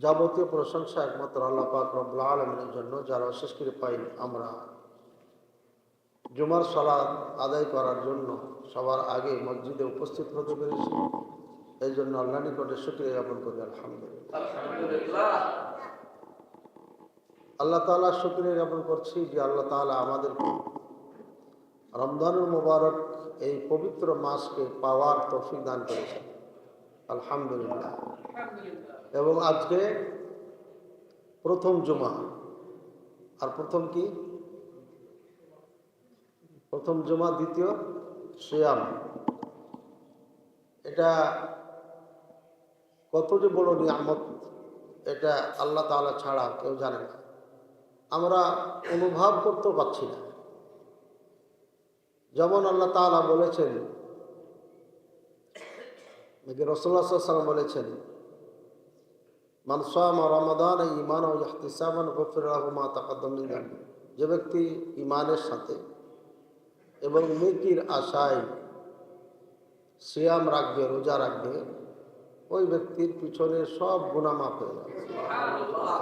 যাবতীয় প্রশংসা একমাত্র আল্লাহ পাক রব্বুল আলামিনের জন্য, যারা অশেষ কৃপায় আমরা জুমার সালাত আদায় করার জন্য সবার আগে মসজিদে উপস্থিত হতে পেরেছি। এই জন্য আল্লাহর নিকটে শুকরিয়া জ্ঞাপন করি, আলহামদুলিল্লাহ। আল্লাহ তাআলা শুকরিয়া জ্ঞাপন করছি যে আল্লাহ তাআলা আমাদেরকে রমজানুল মুবারক এই পবিত্র মাসকে পাওয়ার তৌফিক দান করেছেন, আলহামদুলিল্লাহ। এবং আজকে প্রথম জুমা, আর প্রথম কি? প্রথম জুমা, দ্বিতীয় সিয়াম। এটা কত যে বড় নিয়ামত, এটা আল্লাহ তাআলা ছাড়া কেউ জানে না। আমরা অনুভব করতেও পারছি না। যেমন আল্লাহ তাআলা বলেছেন, রাসূলুল্লাহ সাল্লাল্লাহু আলাইহি ওয়াসাল্লাম বলেছেন, মান সামা রমাদান ঈমানান ওয়া ইহতিসাবান গুফিরা লাহু মা তাকাদ্দাম মিন যামবি। যে ব্যক্তি ঈমানের সাথে এবং নেকির আশায় সিয়াম রাখবে, রোজা রাখবে, ওই ব্যক্তির পিছনের সব গুনাহ মাফ হয়ে যাবে। সুবহানাল্লাহ।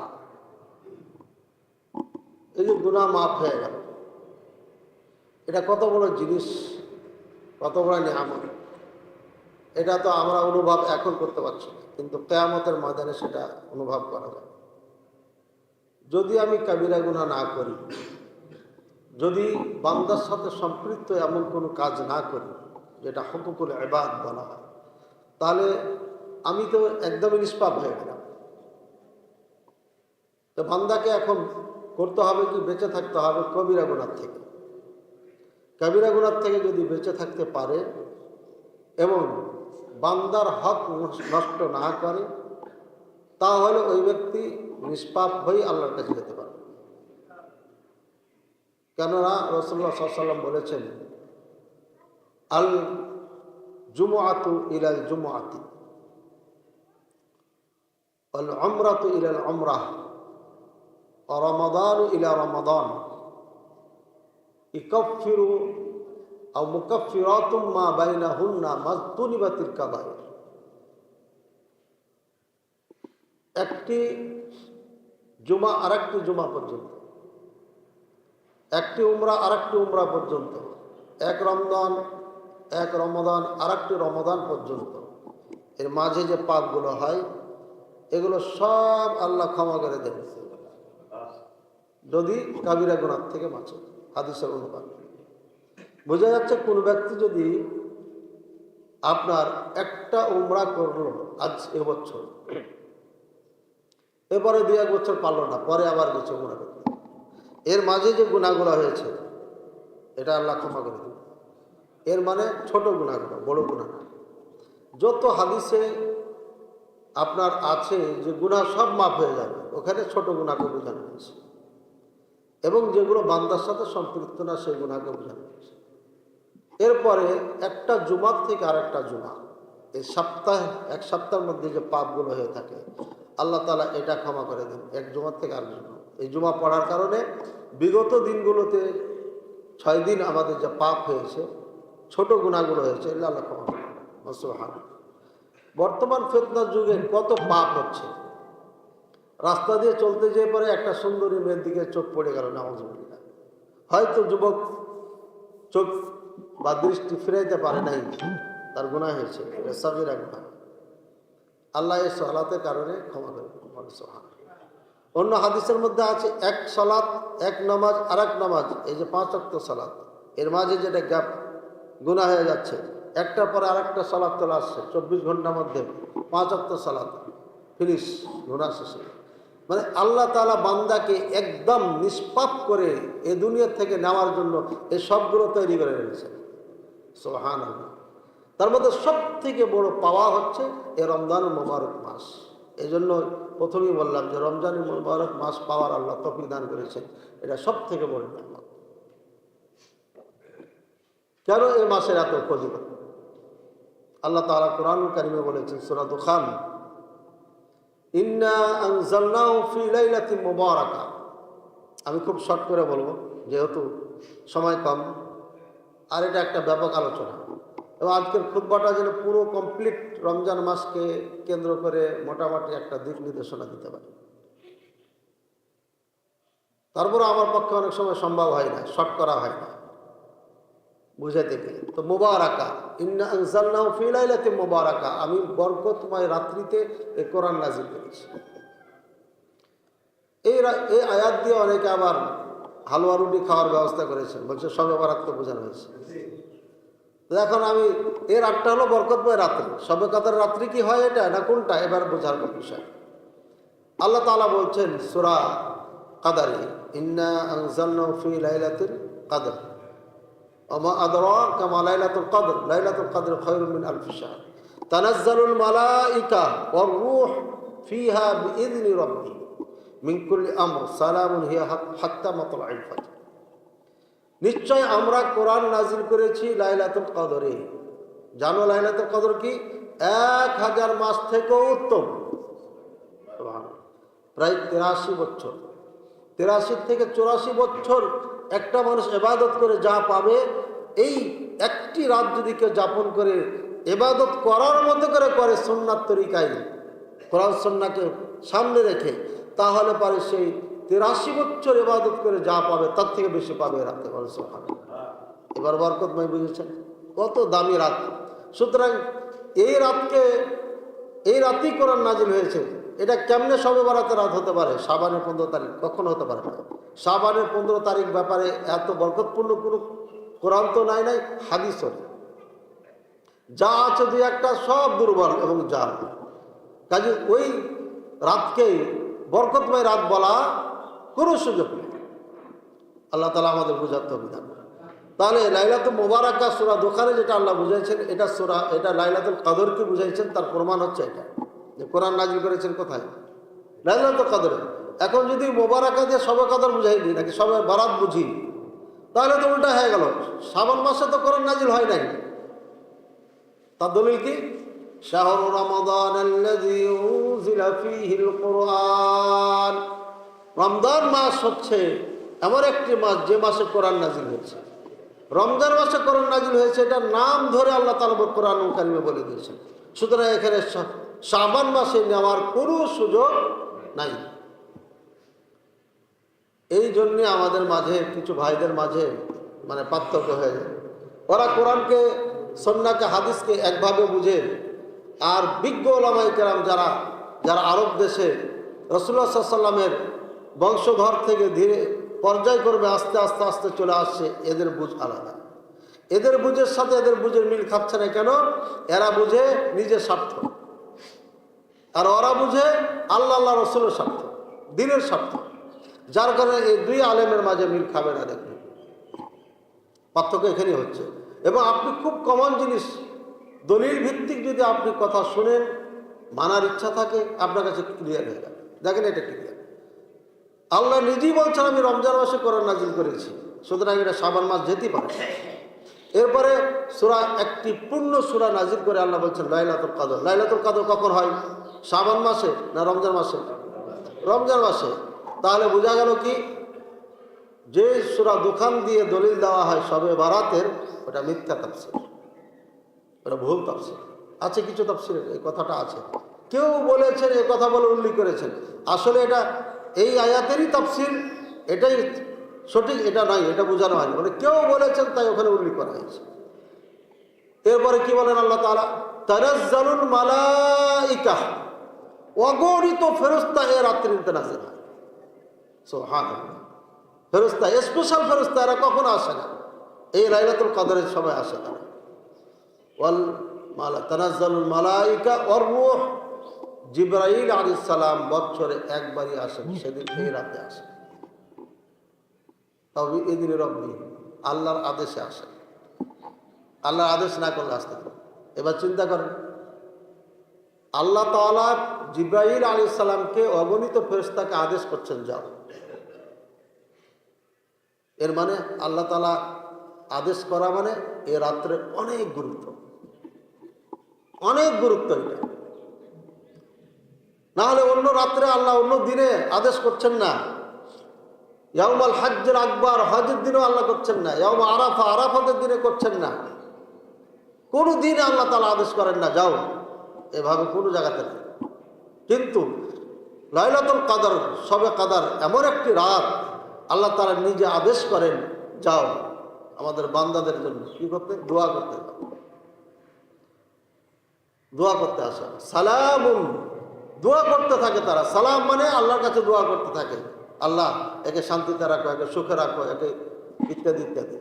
এই যে গুনাহ মাফ হয়ে গেল, এটা কত বড় জিনিস, কত বড় নিয়ামত। এটা তো আমরা অনুভব এখন করতে পারছি না, কিন্তু কিয়ামতের ময়দানে সেটা অনুভব করা যাবে। যদি আমি কাবিরা গুনাহ না করি, যদি বান্দার সাথে সম্পৃক্ত এমন কোনো কাজ না করি যেটা হুকুকুল ইবাদ বলা হয়, তাহলে আমি তো একদমই নিষ্পাপ হয়ে গেলাম। তো বান্দাকে এখন করতে হবে কি? বেঁচে থাকতে হবে কবিরা গুনাহ থেকে। কবিরা গুনাহ থেকে যদি বেঁচে থাকতে পারে এবং বান্দার হক নষ্ট না করে, তাহলে ওই ব্যক্তি নিষ্পাপ হয়ে আল্লাহর কাছে যেতে পারে। কেননা রাসূলুল্লাহ সাল্লাল্লাহু আলাইহি ওয়াসাল্লাম বলেছেন, আল জুমআতু ইলাল জুমআতি ওয়াল উমরাতু ইলাল উমরাহ ওয়া রমাদানু ইলা রমাদান ইকাফিরু আও মুকাফফিরাতুম মা বাইনাহুন্না মাজতুনিবাতিল কাবাইর। একটি জুমা আরেকটি জুমা পর্যন্ত, একটি উমরা আরেকটি উমরা পর্যন্ত, এক রমাদান আরেকটি রমাদান পর্যন্ত, এর মাঝে যে পাপগুলো হয় এগুলো সব আল্লাহ ক্ষমা করে দেবে যদি কাবিরা গুনাহ থেকে বাঁচে। হাদিসের অনুবাদ বোঝা যাচ্ছে, কোন ব্যক্তি যদি আপনার একটা উমরা করলো আজ এবছর, এরপরে 2-1 বছর পারলো না, পরে আবার গেছে উমরা করতে, এর মাঝে যে গুনাহগুলো হয়েছে এটা আল্লাহ ক্ষমা করে দেবে। এর মানে ছোট গুনাহগুলো, বড় গুনাহ না। যত হাদিসে আপনার আছে যে গুনাহ সব মাফ হয়ে যাবে, ওখানে ছোট গুনাহকে বোঝানো হয়েছে, এবং যেগুলো বান্দার সাথে সম্পৃক্ত না সেই গুনাহকে বোঝানো হয়েছে। এরপরে একটা জুমার থেকে আরেকটা জুমা, এই এক সপ্তাহের মধ্যে যে পাপগুলো হয়ে থাকে আল্লাহ তাআলা এটা ক্ষমা করে দেন, এক জুমার থেকে আরেক জুমা। এই জুমা পড়ার কারণে বিগত দিনগুলোতে 6 দিন আমাদের যে পাপ হয়েছে, ছোট গুনাহগুলো হয়েছে, এগুলো আল্লাহ ক্ষমা করে দেন। সুবহানাল্লাহ। বর্তমান ফিতনার যুগে কত পাপ হচ্ছে। রাস্তা দিয়ে চলতে যেয়ে পরে একটা সুন্দরী মেয়ের দিকে চোখ পড়ে গেল, নাউযুবিল্লাহ। হয়তো যুবক চোখ বা দৃষ্টি ফিরাইতে পারে নাই, তার গুনাহ হয়েছে, এটা সাগীরা গুনাহ। আল্লাহ এই সালাতের কারণে ক্ষমা করে দেন। সুবহানাল্লাহ। অন্য হাদিসের মধ্যে আছে, এক সালাত, এক নামাজ আরেক নামাজ, এই যে 5 ওয়াক্ত সালাত, এর মাঝে যেটা গ্যাপ গুনাহ হয়ে যাচ্ছে, একটার পরে আরেকটা সালাত চলে আসছে, 24 ঘন্টার মধ্যে 5 ওয়াক্ত সালাত ফিনিশ, গুনাহ শেষ। মানে আল্লাহ তাআলা বান্দাকে একদম নিষ্পাপ করে এ দুনিয়া থেকে নেওয়ার জন্য এই সবগুলো তৈরি করে রেখেছেন। সুবহানাল্লাহ। তার মধ্যে সব থেকে বড় পাওয়া হচ্ছে এই রমজানুল মুবারক মাস। এই জন্য প্রথমেই বললাম যে রমজানুল মুবারক মাস পাওয়ার আল্লাহ তৌফিক দান করেছেন, এটা সব থেকে বড় নিয়ামত। কেন এই মাসের এত ফজিলত? আল্লাহ তাআলা কোরআনুল কারীমে বলেছেন, সূরা দুখান, ইন্না আনজালনাহু ফি লাইলাতিন মুবারাকা। আমি খুব শর্ট করে বলবো যেহেতু সময় কম, আর এটা একটা ব্যাপক আলোচনা। এবং আজকের খুতবাটা যেন পুরো কমপ্লিট রমজান মাসকে কেন্দ্র করে মোটামুটি একটা দিক নির্দেশনা দিতে পারে। তারপরে আমার পক্ষে অনেক সময় সম্ভব হয় না, শর্ট করা হয় না বুঝাতে গেলে। তো মুবারাকা, ইন্না আনজালনাহু ফি লাইলাতিন মুবারাকা, আমি বরকতময় রাত্রিতে এই কোরআন নাযিল করেছি। এই আয়াত দিয়ে অনেকে আবার হালুয়া রুটি খাওয়ার ব্যবস্থা করেছেন, বলছে শবে বরাতকে বোঝানো হয়েছে। এখন আমি এর আটটা হলো বরকতময় রাত্রি, শবে কদর রাত্রি কি হয় এটা না কোনটা, এবার বোঝার বিষয়। আল্লাহ তাআলা বলছেন সূরা কাদারে, ইন্না আনজালনাহু ফি লাইলাতিল কদর ওয়া আদরাকা মা লাইলাতুল কদর, লাইলাতুল কদর খায়রুম মিন আলফি শাহর, তানাজ্জালুল মালাইকা ওয়ার রূহ ফিহা বিইذনি রাব্বিহিম মিন কুল্লি আমর সালামুন হিয়া হাত্তা মাতলাইল ফাজর। নিশ্চয় আমরা কোরআন নাজিল করেছি লাইলাতুল কদরে। জানো লাইলাতুল কদর কি? 1000 মাস থেকেও উত্তম। প্রায় 83 বছর, 83 থেকে 84 বছর একটা মানুষ ইবাদত করে যা পাবে, এই একটি রাত যদি কেউ যাপন করে ইবাদত করার মতো করে সুন্নাত তরিকায় কোরআন সুন্নাহকে সামনে রেখে, তাহলে পারে সেই 83 বছর ইবাদত করে যা পাবে তার থেকে বেশি পাবে রাতে। এবার বরকতময় বুঝেছেন কত দামি রাত। সুতরাং এই রাতই কোরআন নাজিল হয়েছে। এটা কেমনে শবে বরাতের রাত হতে পারে? শাবানের 15 তারিখ, কখনো হতে পারে না। শাবানের 15 তারিখ ব্যাপারে এত বরকতপূর্ণ কোনো কোরআন তো নাই, হাদিসও নেই। যা আছে দুই একটা সব দুর্বল এবং জাল। কাজে ওই রাতকে বরকতময় রাত বলা কোনো সুযোগ নেই। আল্লাহ তাআলা আমাদের বোঝার তৌফিক দান করেন। তাহলে লাইলাতুল মুবারাকা সূরা দোকানে যেটা আল্লাহ বুঝাইছেন, এটা লাইলাতুল কদরকে বুঝাইছেন। তার প্রমাণ হচ্ছে এটা যে কোরআন নাজিল করেছেন কোথায়? লাইলাতুল কদরে। এখন যদি মুবারাকা দিয়ে শবে কদর বুঝাই দিই নাকি শবে বরাত বুঝি, তাহলে তো উল্টা হয়ে গেল। শ্রাবণ মাসে তো কোরআন নাজিল হয় নাই। তার দলিল কি? শাহরু রমাদানাল্লাযী উনজিলা ফীহিল কুরআন, রমজান মাস হচ্ছে এমন একটি মাস যে মাসে কোরআন নাজিল হয়েছে। রমজান মাসে কোরআন নাজিল হয়েছে, এটা নাম ধরে আল্লাহ তাআলা কোরআন কারিমে বলে দিয়েছেন। সুতরাং এখানে শাবান মাসে নেওয়ার কোনো সুযোগ নাই। এই জন্যে আমাদের মাঝে কিছু ভাইদের মাঝে মানে পার্থক্য হয়ে যায়। ওরা কোরআনকে সুন্নাহকে হাদিসকে একভাবে বুঝে, আর বিজ্ঞ ওলামায়ে কেরাম যারা আরব দেশে রাসূলুল্লাহ সাল্লাল্লাহু আলাইহি ওয়াসাল্লামের বংশধর থেকে ধীরে পর্যায়ক্রমে আস্তে আস্তে আস্তে চলে আসছে, এদের বুঝ আলাদা। এদের বুঝের সাথে এদের বুঝের মিল খাচ্ছে না। কেন? এরা বুঝে নিজের স্বার্থ, আর ওরা বুঝে আল্লাহ রসুলের স্বার্থ, দিনের স্বার্থ। যার কারণে এই দুই আলেমের মাঝে মিল খাবে না। দেখুন পার্থক্য এখানেই হচ্ছে। এবং আপনি খুব কমন জিনিস, দলিল ভিত্তিক যদি আপনি কথা শুনেন, মানার ইচ্ছা থাকে, আপনার কাছে ক্লিয়ার হয়ে যাবে। দেখেন এটা ক্লিয়ার। আল্লাহ নিজেই বলছেন আমি রমজান মাসে কোরআন নাজিল করেছি, সুতরাং এটা শাবান মাস যেতেই পারে। এরপরে একটি পূর্ণ সূরা নাজিল করে আল্লাহ বলছেন লাইলাতুল কদর। লাইলাতুল কদর কখন হয়? শাবান মাসে না রমজান মাসে? রমজান মাসে। তাহলে বোঝা গেল কি, যে সূরা দোকান দিয়ে দলিল দেওয়া হয় শবে বারাতের, ওটা মিথ্যা তাফসীর, ওটা ভুল তাফসীর। আছে কিছু তাফসীর এই কথাটা আছে, কেউ বলেছেন এই কথা বলে উল্লেখ করেছেন, আসলে এটা এই আয়াতেরই তাফসীর, এটাই সঠিক, এটা নয়, এটা বোঝানো হয়নি, মানে কেউ বলেছেন তাই ওখানে উল্লেখ করা হয়েছে। এরপরে কি বলেন আল্লাহ তাআলা? তানাজ্জালুল মালাইকা, অগণিত ফেরেশতা এ রাত্রিতে নাযিল হয়। সুবহানাল্লাহ। ফেরেশতা, স্পেশাল ফেরেশতা, এরা কখনো আসে না, এই লাইলাতুল কদরের সময় আসে তারা। তানাজ্জালুল মালাইকা ওয়ার রূহ, জিবরাইল আলাইহিস সালাম বছরে একবারই আসেন, সেদিন এই রাতে আসেন। তবে এদিন রব্বি, আল্লাহর আদেশে আসেন। আল্লাহর আদেশ না করলে আসতে হবে। এবার চিন্তা করেন, আল্লাহ তাআলা জিবরাইল আলাইহিস সালামকে অগণিত ফেরেশতাকে আদেশ করছেন যাও। এর মানে আল্লাহ তাআলা আদেশ করা মানে এ রাত্রে অনেক গুরুত্ব, অনেক গুরুত্ব। এটা না হলে অন্য রাত্রে আল্লাহ অন্য দিনে আদেশ করছেন না। ইয়াউমুল হজ্জের আকবার, হজের দিনেও আল্লাহ করছেন না। ইয়াউম আরাফা, আরাফাতের দিনে করছেন না। কোনো দিন আল্লাহ তাআলা আদেশ করেন না যাও, এভাবে কোনো জায়গাতে নেই। কিন্তু লাইলাতুল কদর, শবে কদর এমন একটি রাত আল্লাহ তাআলা নিজে আদেশ করেন যাও আমাদের বান্দাদের জন্য কি করতে, দোয়া করতে, দোয়া করতে আসা। সালামুন, দোয়া করতে থাকে তারা। সালাম মানে আল্লাহর কাছে দোয়া করতে থাকে, আল্লাহ একে শান্তিতে রাখো, একে সুখে রাখো, একে ইত্যাদি ইত্যাদি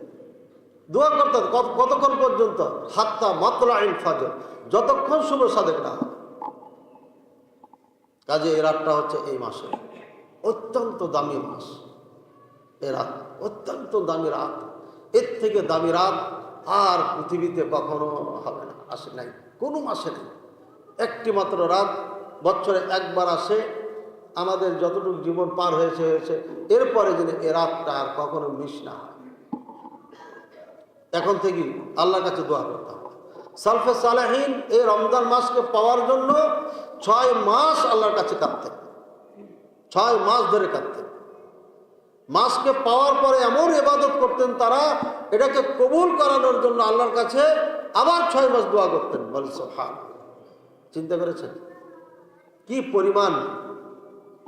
দোয়া করতে। কতক্ষণ পর্যন্ত? হাত্তা মাতলাইল ফজর, যতক্ষণ শুভ সাদেক না হয়। কাজে এই রাতটা হচ্ছে এই মাসে অত্যন্ত দামি মাস। এ রাত অত্যন্ত দামি রাত, এর থেকে দামি রাত আর পৃথিবীতে কখনো হবে না, আসে নাই, কোনো মাসে নেই। একটি মাত্র রাত বছরে একবার আসে, আমাদের যতটুকু জীবন পার হয়েছে হয়েছে, এরপরে যেন এ রাতটা আর কখনো মিস না হয়। এখন থেকে আল্লাহর কাছে দোয়া করতে হবে। সালফে সালেহিন এই রমজান মাসকে পাওয়ার জন্য 6 মাস আল্লাহর কাছে কাঁদতেন, 6 মাস ধরে কাঁদতেন। মাসকে পাওয়ার পরে এমন ইবাদত করতেন তারা, এটাকে কবুল করানোর জন্য আল্লাহর কাছে আবার 6 মাস দোয়া করতেন। বলে সুবহানাল্লাহ, চিন্তা করেছেন কি পরিমাণ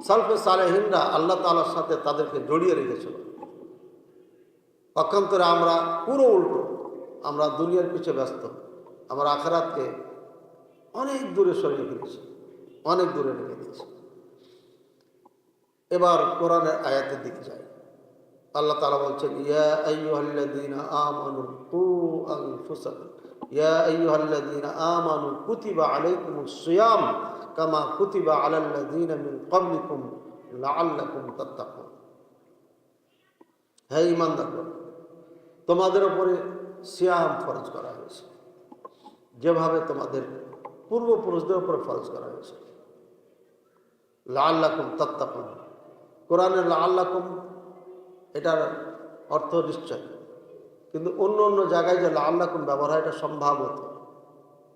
সালফে সালেহিনরা আল্লাহ তাআলার সাথে তাদেরকে জড়িয়ে রেখেছিল। পক্ষান্তরে আমরা পুরো উল্টো, আমরা দুনিয়ার পিছে ব্যস্ত, আমরা আখিরাতকে অনেক দূরে সরিয়ে ফেলেছি, অনেক দূরে রেখে দিয়েছি। এবার কোরআনের আয়াতের দিকে যাই। আল্লাহ তাআলা বলছেন, ইয়া আইয়ুহাল্লাযীনা আমানু কু আনফুসাকুম, ইয়া আইয়ুহাল্লাযীনা আমানু কুতিবা আলাইকুমুস সিয়াম কামা কুতিবা আলাল্লাযীনা মিন ক্বাবলিকুম লাআল্লাকুম তাত্তাকুন। হে ঈমানদারগণ, তোমাদের উপরে সিয়াম ফরজ করা হয়েছে যেভাবে তোমাদের পূর্বপুরুষদের উপরে ফরজ করা হয়েছে। লাআল্লাকুম তাত্তাকুন, কোরআনের লাআল্লাকুম এটার অর্থ নিশ্চয়, কিন্তু অন্য অন্য জায়গায় যে লাআল্লাকুম ব্যবহার হয় এটা সম্ভাবত,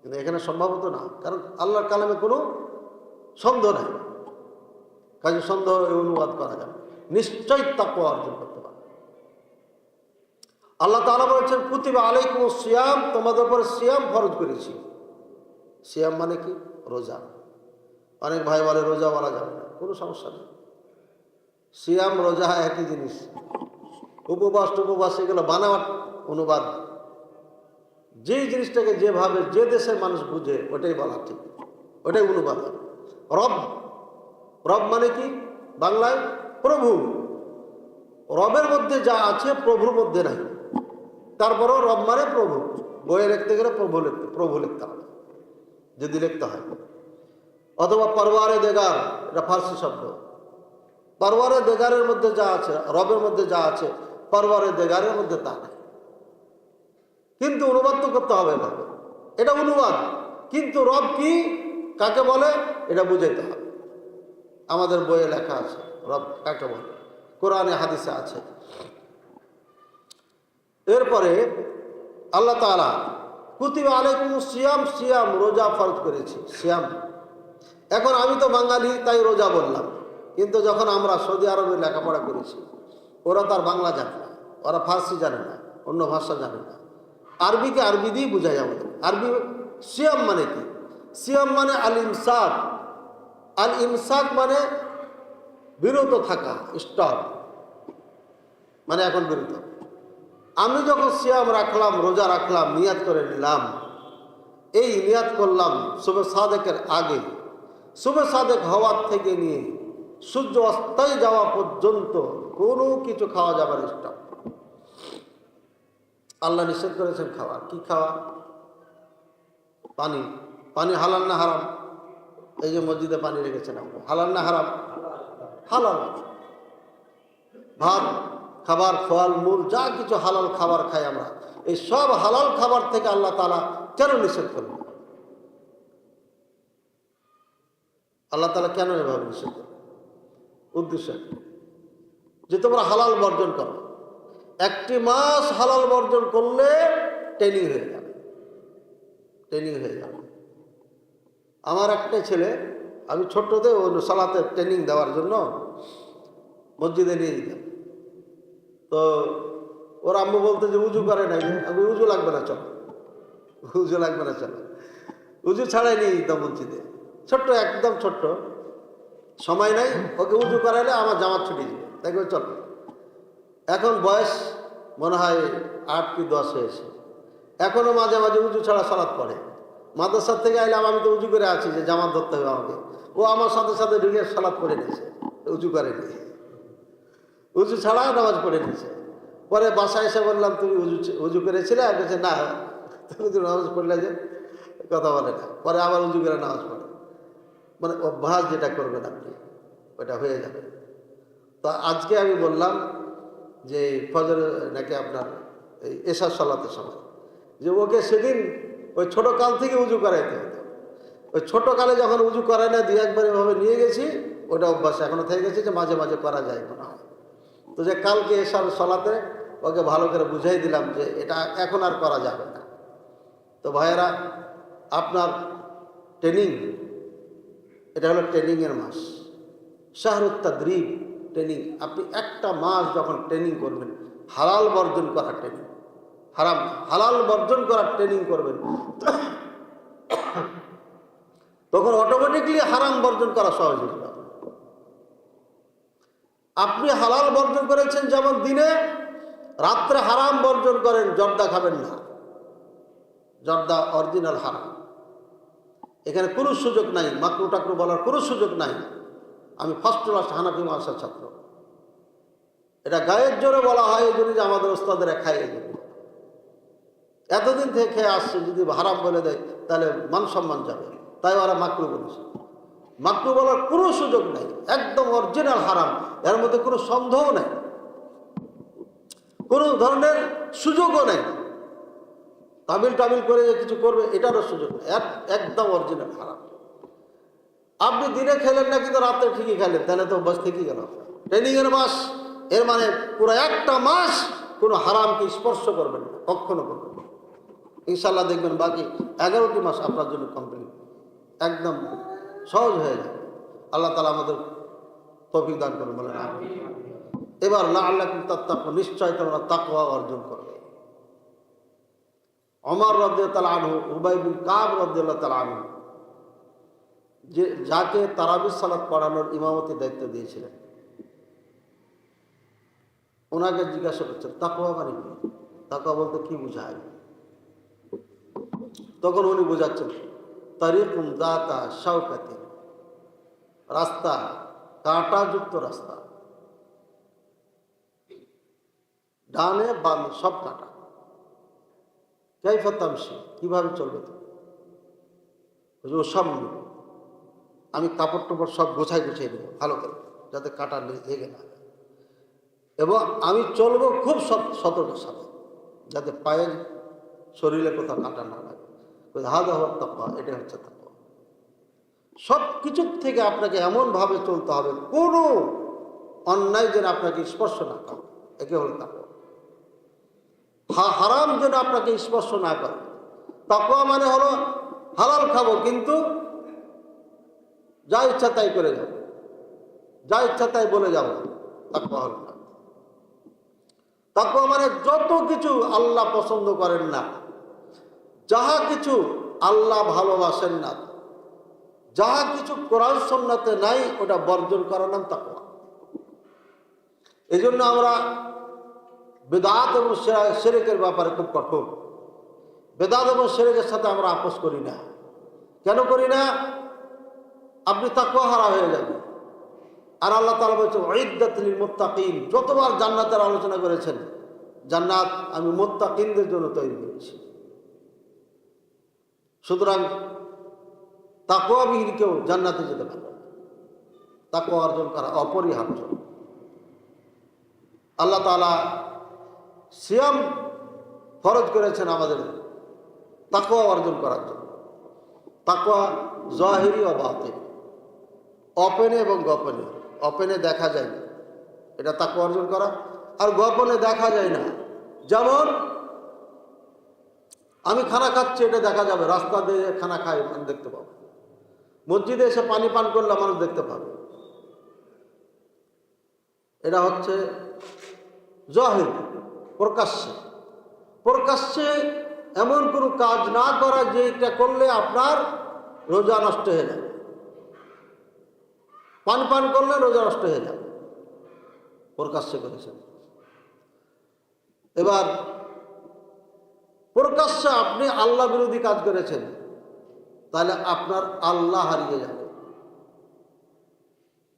কিন্তু এখানে সম্ভাবত না, কারণ আল্লাহর কালামে কোনো সন্দেহ নাই। কাজে সন্দেহ অনুবাদ করা যাবে, নিশ্চয় তাকওয়া অর্জন করতে পারে। আল্লাহ তাআলা বলেছেন কুতিবা আলাইকুমুস সিয়াম, তোমাদের উপর সিয়াম ফরজ করেছি। সিয়াম মানে কি? রোজা। অনেক ভাই বলে রোজা বলা যাবে না, কোনো সমস্যা নেই। সিয়াম রোজা একই জিনিস। উপবাস এগুলো বানাওয়াট অনুবাদ। যেই জিনিসটাকে যেভাবে যে দেশের মানুষ বুঝে ওটাই বলা ঠিক, ওটাই অনুবাদ। রব, রব মানে কি? বাংলায় প্রভু। রবের মধ্যে যা আছে প্রভুর মধ্যে নাই, তারপরেও রব মানে প্রভু। বইয়ে লিখতে গেলে প্রভু লিখতে হবে যদি লিখতে হয়। অথবা পরওয়ারে দেগার, এটা ফার্সি শব্দ। পরওয়ারে দেগারের মধ্যে যা আছে, রবের মধ্যে যা আছে পরওয়ারে দেগারের মধ্যে তা নেই। কিন্তু অনুবাদ তো করতে হবে এভাবে, এটা অনুবাদ। কিন্তু রব কি, কাকে বলে, এটা বুঝাইতে হবে। আমাদের বইয়ে লেখা আছে রব কাকে বলে, কোরআনে হাদিসে আছে। এরপরে আল্লাহ তাআলা কুতিবা আলাইকুমুস সিয়াম, সিয়াম রোজা ফরজ করেছি, সিয়াম। এখন আমি তো বাঙালি তাই রোজা বললাম, কিন্তু যখন আমরা সৌদি আরবে লেখাপড়া করেছি, ওরা তার বাংলা জানে না, ওরা ফার্সি জানে না, অন্য ভাষা জানে না। আরবিকে আরবি দিয়ে বুঝাই আমাদের। আরবি সিয়াম মানে কি? সিয়াম মানে আল ইমসাক। আল ইমসাক মানে বিরত থাকা, স্টপ, মানে এখন বিরত। আমি যখন সিয়াম রাখলাম, রোজা রাখলাম, নিয়াত করে নিলাম, এই নিয়াত করলাম শুভ সাদেকের আগে, শুভ সাদেক হওয়ার থেকে নিয়ে সূর্য অস্তায় যাওয়া পর্যন্ত কোনো কিছু খাওয়া যাবে না, স্টপ। আল্লাহ নিষেধ করেছেন খাওয়া। কি খাওয়া? পানি। পানি হালাল না হারাম? এই যে মসজিদে পানি রেখেছেন আমরা, হালাল না হারাম? হালাল। ভাত, খাবার, ফল মূল যা কিছু হালাল খাবার খাই আমরা, এই সব হালাল খাবার থেকে আল্লাহ তাআলা কেন নিষেধ করলেন? আল্লাহ তাআলা কেন এভাবে নিষেধ করলেন? উদ্দেশ্য যে তোমরা হালাল বর্জন করো। একটি মাস হালাল বর্জন করলে ট্রেনিং হয়ে যাবে, ট্রেনিং হয়ে যাবে। আমার একটা ছেলে, আমি ছোট্টতে ও সালাতে ট্রেনিং দেওয়ার জন্য মসজিদে নিয়ে যেতাম। তো ওর আম্মু বলতে যে উজু করে নাই, আমি উজু লাগবে না, চল উজু লাগবে না, চলো। উজু ছাড়াই নি মসজিদে, ছোট্ট একদম ছোট্ট, সময় নাই, ওকে উজু করাইলে আমার জামাত ছুটি যাবে, দেখবে চলো। এখন বয়স মনে হয় 8 কি 10 হয়েছে, এখনো মাঝে মাঝে উজু ছাড়া সালাত পড়ে। মাদ্রাসার থেকে আইলাম, আমি তো উজু করে আছি যে জামাত ধরতে হবে আমাকে, ও আমার সাথে সাথে ঢুকে সালাত পড়ে নিয়েছে, উজু করেনি, উজু ছাড়া নামাজ পড়ে নিয়েছে। পরে বাসায় এসে বললাম তুমি উজু করেছিলে? আর বলছে না, তুমি তো নামাজ পড়লে যে, কথা বলে না। পরে আবার উজু করে নামাজ পড়ে, মানে অভ্যাস যেটা করবেন আপনি ওটা হয়ে যাবে। তো আজকে আমি বললাম যে ফজর নাকি আপনার এই এশার সালাতের সময়, যে ওকে সেদিন ওই ছোট কাল থেকে উজু করাইতে হতো। ওই ছোট কালে যখন উজু করায় না, 2-1 বার এভাবে নিয়ে গেছি, ওটা অভ্যাস এখনো থেকে গেছে যে মাঝে মাঝে করা যায় মনে হয়। তো যে কালকে এশার সালাতে ওকে ভালো করে বুঝাই দিলাম যে এটা এখন আর করা যাবে না। তো ভাইয়েরা, আপনার ট্রেনিং, এটা হলো ট্রেনিংয়ের মাস, শাহরুত তাদরিব, ট্রেনিং। আপনি একটা মাস যখন ট্রেনিং করবেন, হালাল বর্জন করার ট্রেনিং, হালাল বর্জন করার ট্রেনিং করবেন, তখন অটোমেটিকলি হারাম বর্জন করা সহজ হয়ে যাবে। আপনি হালাল বর্জন করেছেন, যেমন দিনে, রাত্রে হারাম বর্জন করেন, জর্দা খাবেন না, জর্দা অরিজিনাল হারাম। এখানে কোনো সুযোগ নাই মাকরু টাকরু বলার, কোনো সুযোগ নাই। আমি ফার্স্ট ক্লাস হানাফি মাদ্রাসার ছাত্র, এটা গায়ের জোরে বলা হয় এই জন্য যে আমাদের ওস্তাদেরা খায়, এই জন্য। এতদিন থেকে খেয়ে আসছে, যদি হারাম বলে দেয় তাহলে মান সম্মান যাবে, তাই ওরা মাকরু বলেছে। মাকরু বলার কোনো সুযোগ নাই, একদম অরিজিনাল হারাম, এর মধ্যে কোনো সন্দেহ নেই, কোনো ধরনের সুযোগও নেই। তামিল করে যে কিছু করবে এটারও সুযোগ নেই, একদম অরিজিনাল হারাম। আপনি দিনে খেলেন না, কিন্তু রাত্রে ঠিকই খেলেন, তাহলে তো অভ্যাস থেকেই গেল। ট্রেনিংয়ের মাস, এর মানে পুরো একটা মাস কোনো হারামকে স্পর্শ করবেন না, কখনো করবেন না। ইনশাল্লাহ দেখবেন বাকি 11টি মাস আপনার জন্য কমপ্লিট, একদম সহজ হয়ে যাবে। আল্লাহ তাআলা আমাদের তৌফিক দান করুন, বলেন আমিন। এবার লাআল্লাকুম তাত্তাকুন, নিশ্চয় তোমরা তাকওয়া অর্জন করবে। ওমর রাদিয়াল্লাহু তাআলা আনহু, উবাই বিন কাব রাদিয়াল্লাহু তাআলা আনহু, যে যাকে তারাবির সালাত পড়ানোর ইমামতি দায়িত্ব দিয়েছিলেন, ওনাকে জিজ্ঞাসা করছেন তাকওয়া মানে কি, তাকওয়া বলতে কি বুঝায়? তখন উনি বোঝাচ্ছেন তারিকুম যাতা শাওকাতিন, রাস্তা কাঁটাযুক্ত রাস্তা, ডানে বামে সব কাঁটা। কাইফা তামশি, কিভাবে চলবে তো? ও সব নিব, আমি কাপড় টাপড় সব গোছাই নেব ভালো করে, যাতে কাঁটা লেগে না, এবং আমি চলবো খুব সতর্কের সাথে, যাতে পায়ের শরীরে কোথাও কাঁটা না লাগে। হাদা হওয়ার তাকওয়া, এটা হচ্ছে তাকওয়া। সব কিছুর থেকে আপনাকে এমনভাবে চলতে হবে, কোনো অন্যায় যেন আপনাকে স্পর্শ না করে, একে হল তাকওয়া। হারাম যেন আপনাকে স্পর্শ না করে। তাকওয়া মানে হলো হালাল খাবো, কিন্তু যা ইচ্ছা তাই করে যাব, যা ইচ্ছা তাই বলে যাব, তাকওয়া হলো না। তাকওয়া মানে যত কিছু আল্লাহ পছন্দ করেন না, যাহা কিছু আল্লাহ ভালোবাসেন না, যাহা কিছু কোরআন সুন্নাতে নাই, ওটা বর্জন করার নাম তাকওয়া। এই জন্য আমরা বেদাত এবং শিরকের ব্যাপারে খুব কঠোর। বেদাত এবং শিরকের সাথে আমরা আপোষ করি না। কেন করি না? আপনি তাকওয়া হারা হয়ে যাবেন। আর আল্লাহ তাআলা বলেছেন উইদ্দাত লিল মুত্তাকিন, যতবার জান্নাতের আলোচনা করেছেন, জান্নাত আমি মুত্তাকিনদের জন্য তৈরি করেছি। সুতরাং তাকওয়াবিহীন কেউ জান্নাতে যেতে পারবে না, তাকওয়া অর্জন করা অপরিহার্য। আল্লাহ তাআলা সিয়াম ফরজ করেছেন আমাদের তাকওয়া অর্জন করার জন্য। তাকওয়া জাহিরি ও বাতিন, ওপেনে এবং গোপনে। ওপেনে দেখা যায় না, এটা তাকওয়া অর্জন করা, আর গোপনে দেখা যায় না। যেমন আমি খানা খাচ্ছি, এটা দেখা যাবে, রাস্তা দিয়ে খানা খাই আমি দেখতে পাবো, মসজিদে এসে পানি পান করলে মানুষ দেখতে পাবে। এটা হচ্ছে জাহির, প্রকাশ্যে। প্রকাশ্যে এমন কোনো কাজ না করা যেটা করলে আপনার রোজা নষ্ট হয়ে যাবে। পান করলে রোজা নষ্ট হয়ে যাবে, প্রকাশ্যে করেছেন। এবার প্রকাশ্যে আপনি আল্লাহ বিরোধী কাজ করেছেন, তাহলে আপনার আল্লাহ হারিয়ে যাবে।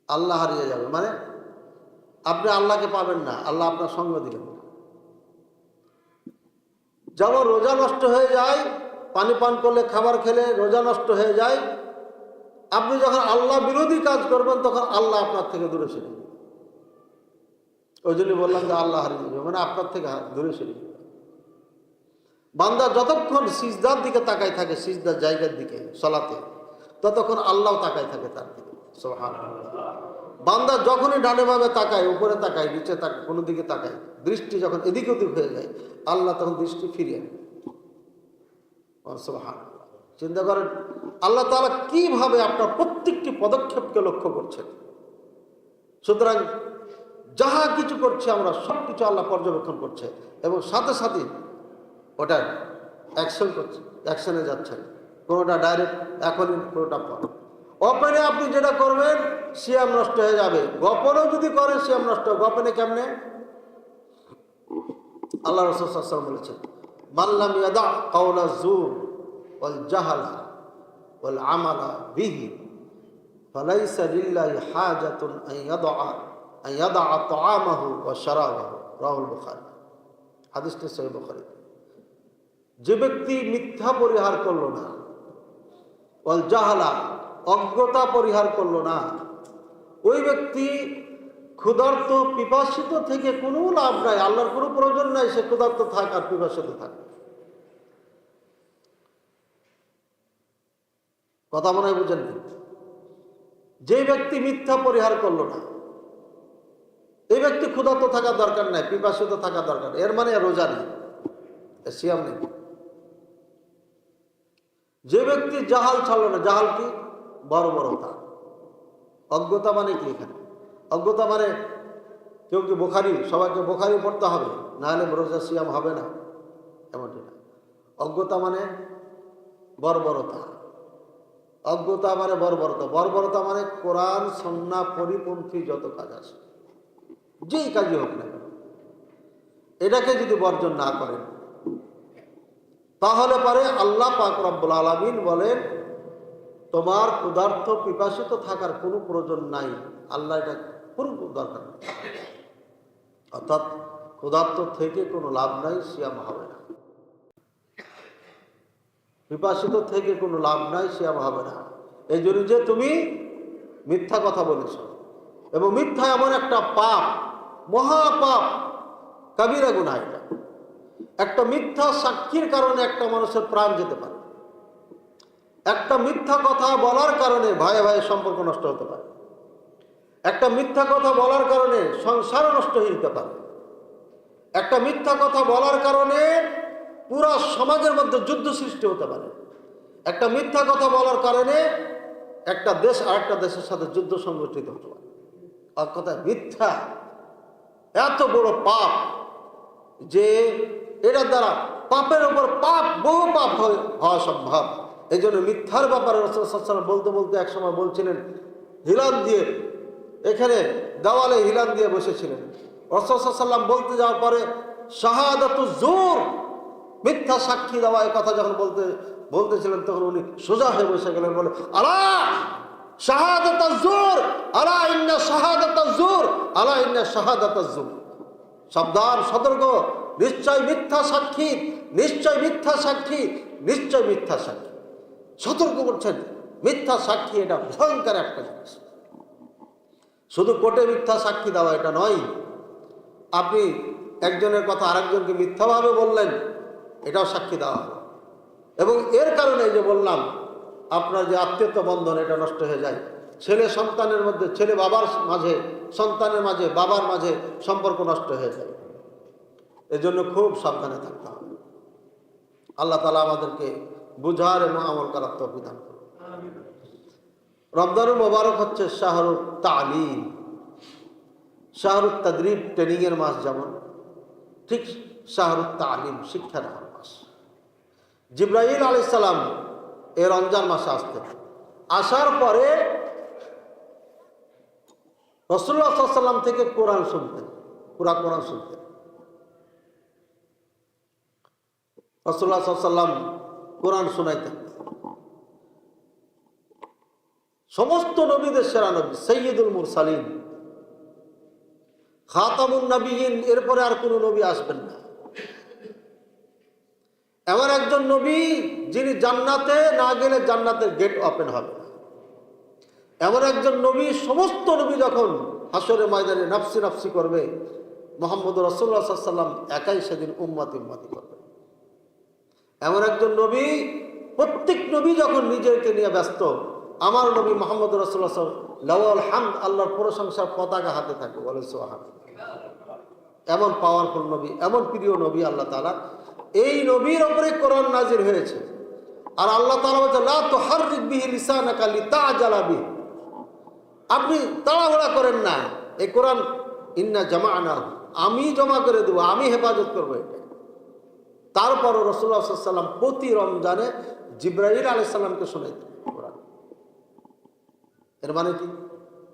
আল্লাহ হারিয়ে যাবে মানে আপনি আল্লাহকে পাবেন না, আল্লাহ আপনার সঙ্গ দিবেন না। যেমন রোজা নষ্ট হয়ে যায়, পান করলে, খাবার খেলে রোজা নষ্ট হয়ে যায়, আপনি যখন আল্লাহ বিরোধী কাজ করবেন তখন আল্লাহ আপনার থেকে দূরে সরে যাবে। ওই জন্য বললাম যে আল্লাহ হারিয়ে যাবে মানে আপনার থেকে দূরে সরে যাবে। বান্দা যতক্ষণ সিজদার দিকে তাকায় থাকে, সিজদার জায়গার দিকে সালাতে, ততক্ষণ আল্লাহ তাকায় থাকে তার দিকে। সুবহানাল্লাহ। বান্দা যখনই ডানে বামে তাকায়, উপরে তাকায়, নিচে তাকায়, কোনো দিকে তাকায়, দৃষ্টি যখন এদিক ওদিক হয়ে যায়, আল্লাহ তখন দৃষ্টি ফিরিয়ে নেয়। সুবহানাল্লাহ। চিন্তা করেন আল্লাহ তাআলা কিভাবে আপনার প্রত্যেকটি পদক্ষেপকে লক্ষ্য করছেন। সুতরাং যাহা কিছু করছে আমরা সব কিছু আল্লাহ পর্যবেক্ষণ করছে এবং সাথে সাথে ওটা অ্যাকশন করছে, অ্যাকশনে যাচ্ছেন। কোনোটা ডাইরেক্ট এখনই, কোনোটা পর। ওপেনে আপনি যেটা করবেন সিয়াম নষ্ট হয়ে যাবে, গোপনেও যদি করেন সিয়াম নষ্ট। গোপনে কেমনে? আল্লাহ রাসূল সাল্লাল্লাহু আলাইহি ওয়াসাল্লাম বলেছেন, মান লাম ইয়াদা কাওলা যুর ওয়াল জাহালা ওয়াল আমালা বিহি ফালাইসা লিল্লাহি হাজাতুন আন ইয়াদা তাআমাহু ওয়া শারাবাহু। রাওয়াহুল বুখারী। হাদিসটি সহিহ বুখারী। যে ব্যক্তি মিথ্যা পরিহার করলো না, ওয়াল জাহালা অজ্ঞতা পরিহার করলো না, ওই ব্যক্তি ক্ষুধার্ত পিপাসিত থেকে কোনো লাভ নাই, আল্লাহর কোনো প্রয়োজন নাই সে ক্ষুধার্ত থাক আর পিপাসিত থাক। কথা মনে হয় বুঝেন? যে ব্যক্তি মিথ্যা পরিহার করলো না, এই ব্যক্তি ক্ষুধার্ত থাকার দরকার নাই, পিপাসিত থাকার দরকার। এর মানে রোজা নেই, সিয়াম নেই। যে ব্যক্তি জাহাল ছাড়লো না, জাহাল কি? বর্বরতা। অজ্ঞতা মানে কি? এখানে অজ্ঞতা মানে কেউ কি বুখারী, সবাইকে বুখারী পড়তে হবে না হলে রোজা সিয়াম হবে না, এমনটি না। অজ্ঞতা মানে বর্বরতা। অজ্ঞতা মানে বর্বরতা। বর্বরতা মানে কোরআন সুন্নাহ পরিপন্থী যত কাজ আছে, যেই কাজই হোক না কেন, এটাকে যদি বর্জন না করেন তাহলে পরে আল্লাহ পাক রব্বুল আলামিন বলেন তোমার ক্ষুধার্ত পিপাসিত থাকার কোনো প্রয়োজন নাই, আল্লাহ এটা কোনো দরকার নেই। অর্থাৎ ক্ষুধার্ত থেকে কোনো লাভ নাই, সিয়াম হবে না। পিপাসিত থেকে কোনো লাভ নাই, সিয়াম হবে না। এই জন্য যে তুমি মিথ্যা কথা বলেছ, এবং মিথ্যা এমন একটা পাপ, মহাপাপ, কাবিরা গুনাহ। এটা একটা মিথ্যা সাক্ষীর কারণে একটা মানুষের প্রাণ যেতে পারে। একটা মিথ্যা কথা বলার কারণে ভাইয়ে ভাইয়ের সম্পর্ক নষ্ট হতে পারে। একটা মিথ্যা কথা বলার কারণে সংসারও নষ্ট হয়ে যেতে পারে। একটা মিথ্যা কথা বলার কারণে পুরা সমাজের মধ্যে যুদ্ধ সৃষ্টি হতে পারে। একটা মিথ্যা কথা বলার কারণে একটা দেশ আরেকটা দেশের সাথে যুদ্ধ সংগঠিত হতে পারে। আর কথা মিথ্যা এত বড় পাপ যে এটার দ্বারা পাপের উপর পাপ, বহু পাপ হওয়া সম্ভব। এই জন্য মিথ্যার ব্যাপারে রাসূল সাল্লাল্লাহু আলাইহি ওয়াসাল্লাম বলতে বলতে একসময় বলছিলেন, হিলান দিয়ে, এখানে দেওয়ালে হিলান দিয়ে বসেছিলেন। রাসূল সাল্লাল্লাহু আলাইহি ওয়াসাল্লাম বলতে যাওয়ার পরে শাহাদাতু জুর, মিথ্যা সাক্ষী দেওয়া, এই কথা যখন বলতেছিলেন তখন উনি সোজা হয়ে বসে গেলেন, বলে আলা শাহাদাতাজ জুর, আলা ইন্না শাহাদাতাজ জুর, আলা ইন্না শাহাদাতাজ জুর। সাবধান, সতর্ক, নিশ্চয় মিথ্যা সাক্ষী, নিশ্চয় মিথ্যা সাক্ষী, নিশ্চয় মিথ্যা সাক্ষী। সতর্ক করছেন, মিথ্যা সাক্ষী এটা ভয়ঙ্কর একটা জিনিস। শুধু কোর্টে মিথ্যা সাক্ষী দেওয়া এটা নয়, আপনি একজনের কথা আরেকজনকে মিথ্যাভাবে বললেন, এটাও সাক্ষী দেওয়া হলো। এবং এর কারণে যে বললাম আপনার যে আত্মীয়তা বন্ধন এটা নষ্ট হয়ে যায়। ছেলে সন্তানের মধ্যে, ছেলে বাবার মাঝে, সন্তানের মাঝে, বাবার মাঝে সম্পর্ক নষ্ট হয়ে যায়। এজন্য খুব সাবধানে থাকতে হবে। আল্লাহ তাআলা আমাদেরকে বুঝার এবং আমল করার তৌফিক দান করুন। রমজানুল মুবারক হচ্ছে শাহরুত তালিম, শাহরুত তাদরিব, ট্রেনিং এর মাস, যেমন ঠিক শাহরুত তালিম শিক্ষা দেওয়ার মাস। জিবরাইল আলাইহিস সালাম এই রমজান মাসে আসতেন। আসার পরে রাসূলুল্লাহ সাল্লাল্লাহু আলাইহি ওয়াসাল্লাম থেকে কোরআন শুনতেন, কোরআন শুনতেন। রাসূলুল্লাহ সাল্লাল্লাহু আলাইহি ওয়াসাল্লাম কোরআন শোনাইতেন। সমস্ত নবীদের সেরা নবী, সাইয়্যিদুল মুরসালিন, খাতামুন নবিয়্যিন, এরপরে আর কোনো নবী আসবেন না। এমন একজন নবী যিনি জান্নাতে না গেলে জান্নাতের গেট ওপেন হবে না। এমন একজন নবী, সমস্ত নবী যখন হাসরের ময়দানে নাফসি নাফসি করবে, মুহাম্মদুর রাসূলুল্লাহ সাল্লাল্লাহু আলাইহি ওয়াসাল্লাম একাই সেদিন উম্মতি করবে। এমন একজন নবী, প্রত্যেক নবী যখন নিজেকে নিয়ে ব্যস্ত, আমার নবী মুহাম্মদুর রাসূলুল্লাহ সাল্লাল্লাহু আলাইহি ওয়াসাল্লাম লাওয়াল হামদ, আল্লাহর প্রশংসার পতাকা হাতে থাকে, বলে সুবহানাল্লাহ। এমন পাওয়ারফুল নবী, এমন প্রিয় নবী আল্লাহ তাআলা, এই নবীর উপরে কোরআন নাজিল হয়েছে। আর আল্লাহ তাআলা বলেন, লা তুহাররিক বিহি লিসানাকা লিতা'জালা বিহি, আপনি তাড়াহুড়া করেন না। এই কোরআন ইন্না জামা'নাহু, আমি জমা করে দেব, আমি হেফাজত করবো এটা। তারপরও রাসূলুল্লাহ সাল্লাল্লাহু আলাইহি ওয়াসাল্লাম প্রতি রমজানে জিবরাইল আলাইহিস সালামকে শোনাইতেন কোরআন। এর মানে